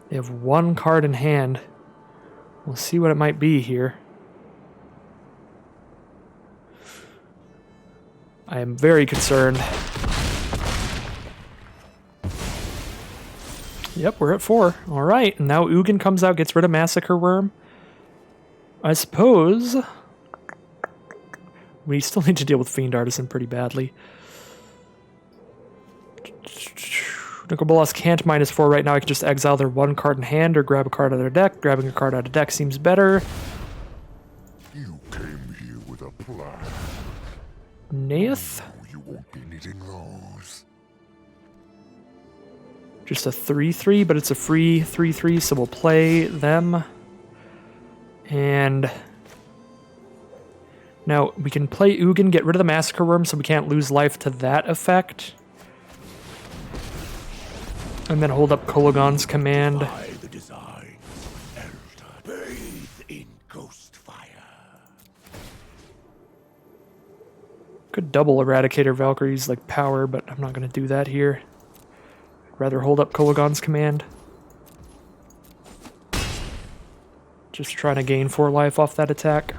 Speaker 1: They have one card in hand. We'll see what it might be here. I am very concerned. Yep, we're at 4. All right, and now Ugin comes out, gets rid of Massacre Worm. I suppose we still need to deal with Fiend Artisan pretty badly. Nicol Bolas can't -4 right now. I can just exile their 1 card in hand or grab a card out of their deck. Grabbing a card out of deck seems better.
Speaker 3: You came here with a plan.
Speaker 1: Naeth?
Speaker 3: You won't be needing those.
Speaker 1: Just a 3/3, but it's a free 3/3, so we'll play them. And now we can play Ugin, get rid of the Massacre Worm so we can't lose life to that effect. And then hold up Kolagon's command.
Speaker 3: By the design, Elder, bathe in ghost fire.
Speaker 1: Could double Eradicator Valkyrie's like power, but I'm not going to do that here. I'd rather hold up Kolagon's command. Just trying to gain 4 life off that attack.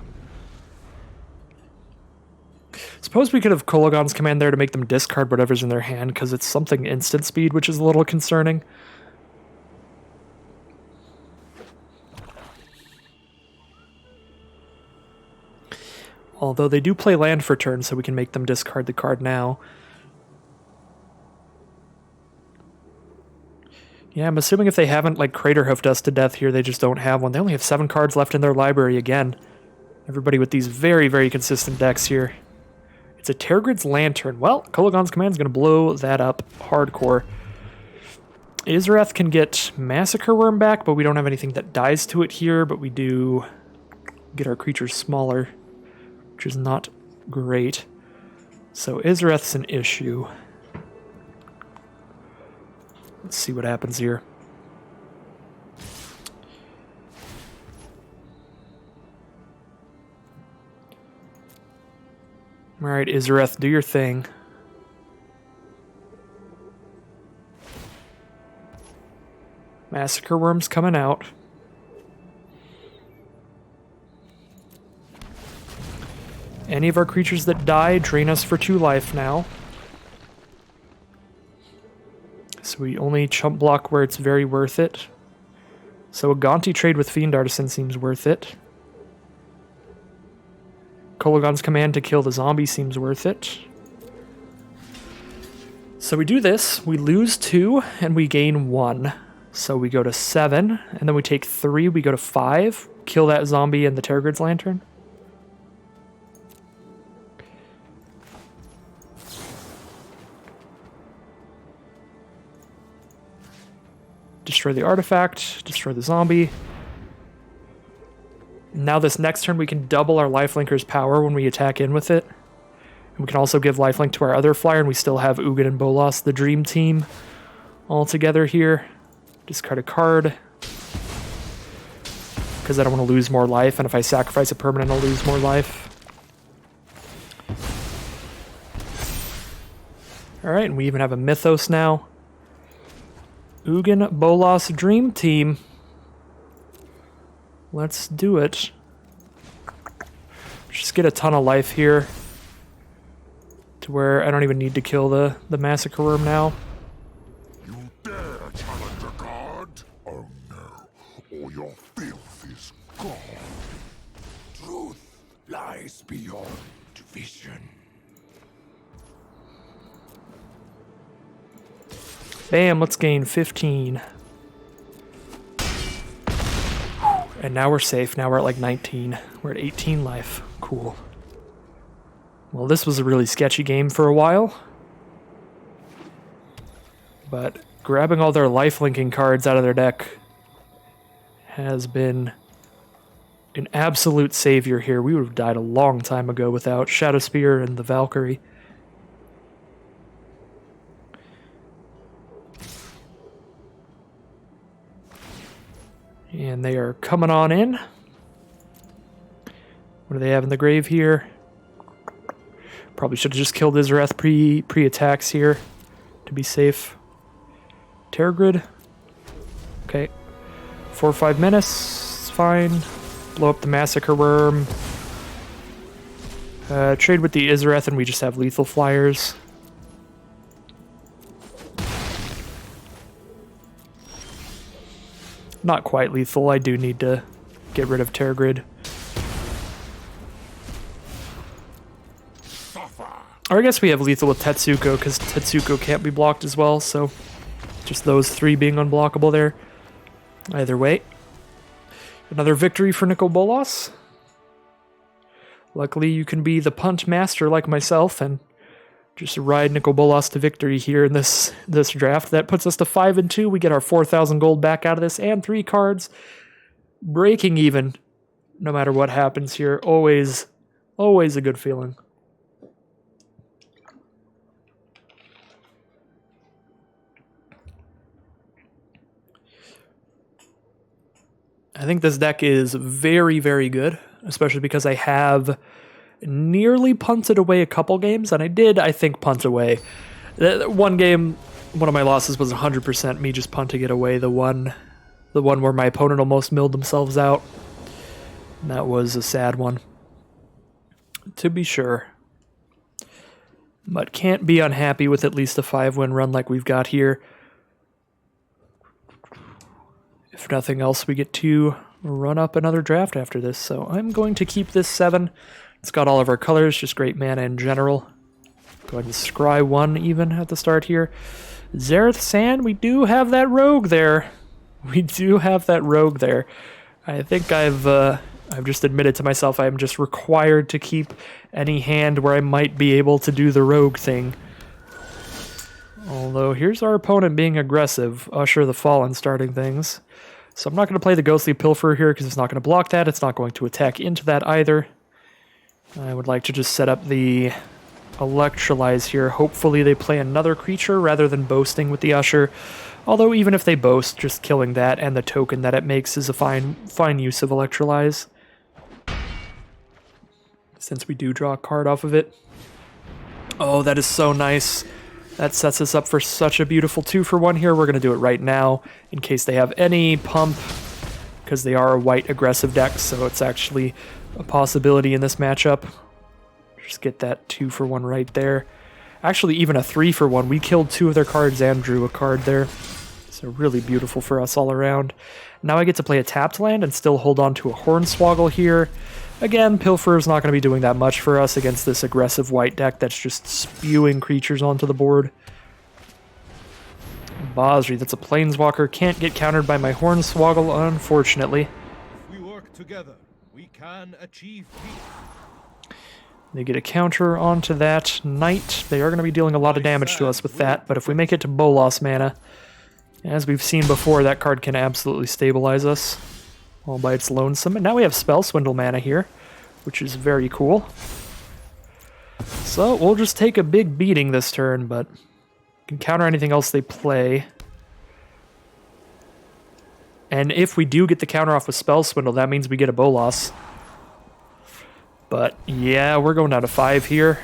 Speaker 1: Suppose we could have Kolagon's command there to make them discard whatever's in their hand, because it's something instant speed, which is a little concerning. Although they do play land for turn, so we can make them discard the card now. Yeah, I'm assuming if they haven't like Craterhoofed us to death here, they just don't have one. They only have 7 cards left in their library again. Everybody with these very, very consistent decks here. It's a Tergrid's Lantern. Well, Kolagon's command is going to blow that up hardcore. Izrath can get Massacre Worm back, but we don't have anything that dies to it here, but we do get our creatures smaller, which is not great. So Izrath's an issue. Let's see what happens here. Alright, Izrath, do your thing. Massacre Worm's coming out. Any of our creatures that die drain us for 2 life now. So we only chump block where it's very worth it. So a Gonti trade with Fiend Artisan seems worth it. Kolagon's command to kill the zombie seems worth it. So we do this, we lose 2, and we gain 1. So we go to 7, and then we take 3, we go to 5. Kill that zombie and the Tergrid's Lantern. Destroy the artifact, destroy the zombie. Now this next turn we can double our lifelinker's power when we attack in with it. And we can also give lifelink to our other flyer, and we still have Ugin and Bolas, the dream team, all together here. Discard a card. Because I don't want to lose more life, and if I sacrifice a permanent I'll lose more life. Alright, and we even have a Mythos now. Ugin, Bolas, dream team. Let's do it. Just get a ton of life here. To where I don't even need to kill the Massacre Worm now.
Speaker 3: You dare challenge a god? Oh no, or your filth is gone. Truth lies beyond vision.
Speaker 1: Bam, let's gain 15. And now we're safe. Now we're at like 19. We're at 18 life. Cool. Well, this was a really sketchy game for a while. But grabbing all their life-linking cards out of their deck has been an absolute savior here. We would have died a long time ago without Shadow Spear and the Valkyrie. And they are coming on in. What do they have in the grave here? Probably should have just killed Izrath pre-attacks here to be safe. Tergrid. Okay. 4 or 5 menace. It's fine. Blow up the Massacre Worm. Trade with the Izrath and we just have lethal flyers. not quite lethal. I do need to get rid of Terror Grid. Or I guess we have lethal with Tetsuko, because Tetsuko can't be blocked as well, so just those three being unblockable there. Either way. Another victory for Nicol Bolas. Luckily, you can be the punt master like myself and just ride Nicol Bolas to victory here in this draft. That puts us to 5-2. We get our 4,000 gold back out of this and 3 cards. Breaking even, no matter what happens here. Always a good feeling. I think this deck is very, very good, especially because I have nearly punted away a couple games, and I think, punt away. One game, one of my losses was 100% me just punting it away, the one where my opponent almost milled themselves out. And that was a sad one, to be sure. But can't be unhappy with at least a 5-win run like we've got here. If nothing else, we get to run up another draft after this, so I'm going to keep this 7. It's got all of our colors, just great mana in general. Go ahead and scry 1 even at the start here. Zareth Sand, we do have that rogue there. We do have that rogue there. I think I've just admitted to myself I am just required to keep any hand where I might be able to do the rogue thing. Although here's our opponent being aggressive, Usher the Fallen starting things. So I'm not going to play the Ghostly Pilferer here because it's not going to block that. It's not going to attack into that either. I would like to just set up the Electrolyze here. Hopefully they play another creature rather than boasting with the Usher. Although even if they boast, just killing that and the token that it makes is a fine use of Electrolyze. Since we do draw a card off of it. Oh, that is so nice. That sets us up for such a beautiful 2-for-1 here. We're going to do it right now in case they have any pump, because they are a white aggressive deck, so it's actually a possibility in this matchup. Just get that 2-for-1 right there. Actually, even a 3-for-1. We killed 2 of their cards and drew a card there. So really beautiful for us all around. Now I get to play a tapped land and still hold on to a Hornswoggle here. Again, Pilferer's not going to be doing that much for us against this aggressive white deck that's just spewing creatures onto the board. Basri, that's a Planeswalker. Can't get countered by my Hornswoggle, unfortunately.
Speaker 3: If we work together, we can achieve peace.
Speaker 1: They get a counter onto that Knight. They are going to be dealing a lot of damage to us with that, but if we make it to Bolas mana, as we've seen before, that card can absolutely stabilize us all by its lonesome. And now we have Spell Swindle mana here, which is very cool. So we'll just take a big beating this turn, but can counter anything else they play. And if we do get the counter off with Spell Swindle, that means we get a Bolas. But yeah, we're going down to 5 here.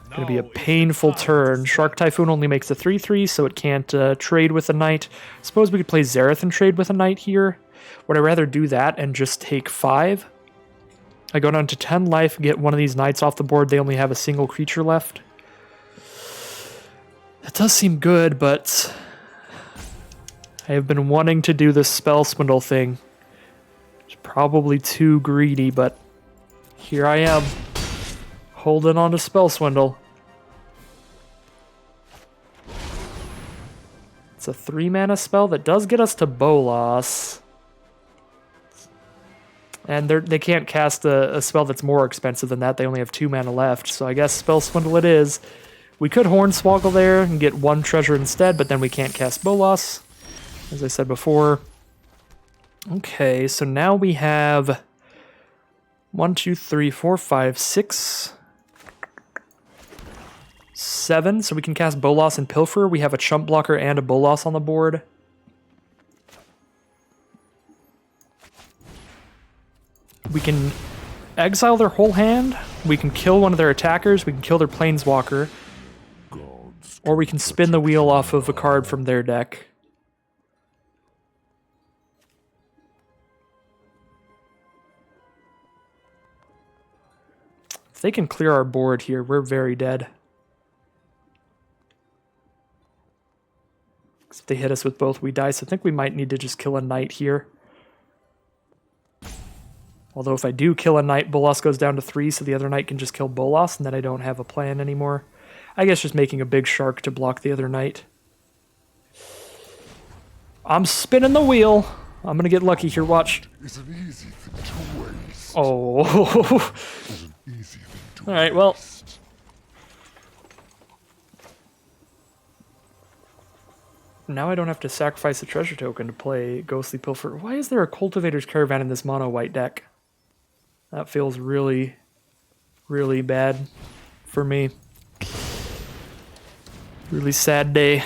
Speaker 1: Going to be a painful turn. Shark Typhoon only makes a 3/3, so it can't trade with a Knight. Suppose we could play Zareth and trade with a Knight here. Would I rather do that and just take 5? I go down to 10 life, get one of these Knights off the board. They only have a single creature left. That does seem good, but I have been wanting to do this Spell Swindle thing. It's probably too greedy, but here I am, holding on to Spell Swindle. It's a 3-mana spell that does get us to Bolas. And they can't cast a spell that's more expensive than that. They only have 2 mana left, so I guess Spell Swindle it is. We could Hornswoggle there and get 1 treasure instead, but then we can't cast Bolas, as I said before. Okay, so now we have 1, 2, 3, 4, 5, 6, 7. So we can cast Bolas and Pilfer. We have a Chump Blocker and a Bolas on the board. We can exile their whole hand. We can kill one of their attackers. We can kill their Planeswalker. Or we can spin the wheel off of a card from their deck. If they can clear our board here, we're very dead. If they hit us with both, we die. So I think we might need to just kill a Knight here. Although if I do kill a knight, Bolas goes down to 3, so the other knight can just kill Bolas, and then I don't have a plan anymore. I guess just making a big shark to block the other knight. I'm spinning the wheel. I'm going to get lucky here, watch.
Speaker 3: It's an easy thing to waste.
Speaker 1: Oh.
Speaker 3: It's an easy thing to
Speaker 1: Alright, well.
Speaker 3: waste.
Speaker 1: Now I don't have to sacrifice a treasure token to play Ghostly Pilfer. Why is there a Cultivator's Caravan in this mono-white deck? That feels really, really bad for me. Really sad day.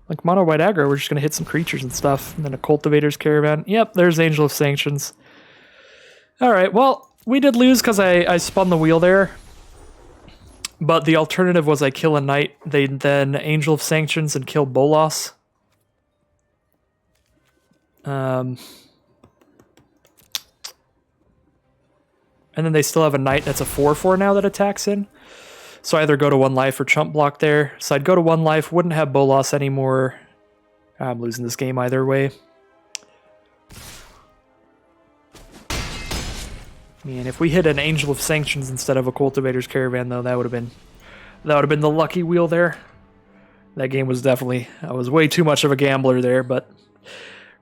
Speaker 1: Like mono-white aggro, we're just going to hit some creatures and stuff. And then a Cultivator's Caravan. Yep, there's Angel of Sanctions. Alright, well, we did lose because I spun the wheel there. But the alternative was I kill a knight, they then Angel of Sanctions and kill Bolas. And then they still have a knight that's a 4/4 now that attacks in. So either go to 1 life or chump block there. So I'd go to 1 life, wouldn't have Bolas anymore. I'm losing this game either way. Man, if we hit an Angel of Sanctions instead of a Cultivator's Caravan, though, that would have been the lucky wheel there. That game was definitely, I was way too much of a gambler there, but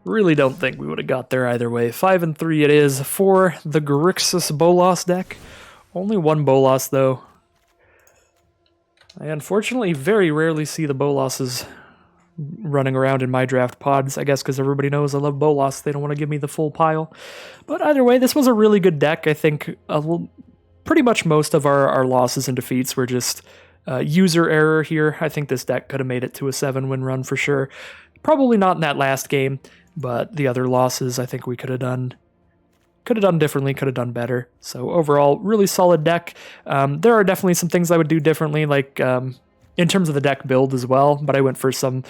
Speaker 1: really don't think we would have got there either way. 5-3 it is for the Grixis Bolas deck. Only 1 Bolas, though. I unfortunately very rarely see the Bolases running around in my draft pods. I guess because everybody knows I love Bolas. They don't want to give me the full pile. But either way, this was a really good deck. I think pretty much most of our losses and defeats were just user error here. I think this deck could have made it to a 7-win run for sure. Probably not in that last game, but the other losses I think we could have done differently, could have done better. So overall, really solid deck. There are definitely some things I would do differently, like in terms of the deck build as well, but I went for some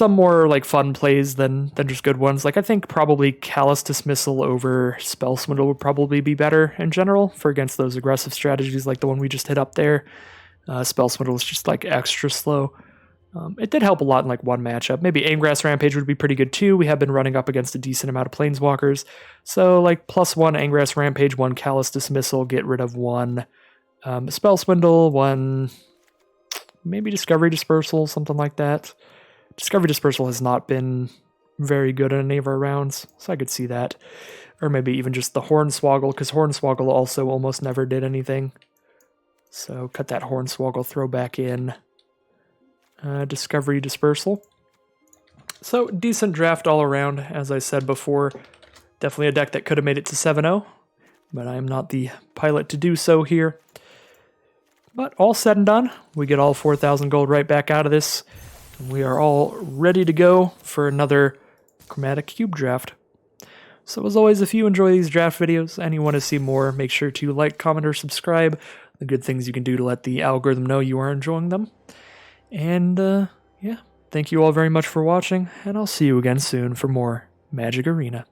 Speaker 1: more like fun plays than just good ones. Like I think probably Callous Dismissal over Spell Swindle would probably be better in general for against those aggressive strategies like the one we just hit up there. Spell Swindle is just like extra slow. It did help a lot in like one matchup. Maybe Aimgrass Rampage would be pretty good too. We have been running up against a decent amount of Planeswalkers. So like +1 Aimgrass Rampage, 1 Callous Dismissal, get rid of 1 Spell Swindle, 1 maybe Discovery Dispersal, something like that. Discovery Dispersal has not been very good in any of our rounds, so I could see that. Or maybe even just the Hornswoggle, because Hornswoggle also almost never did anything. So cut that Hornswoggle, throw back in Discovery Dispersal. So decent draft all around, as I said before. Definitely a deck that could have made it to 7-0, but I am not the pilot to do so here. But all said and done, we get all 4,000 gold right back out of this. And we are all ready to go for another Chromatic Cube draft. So as always, if you enjoy these draft videos and you want to see more, make sure to like, comment, or subscribe. The good things you can do to let the algorithm know you are enjoying them. And yeah, thank you all very much for watching, and I'll see you again soon for more Magic Arena.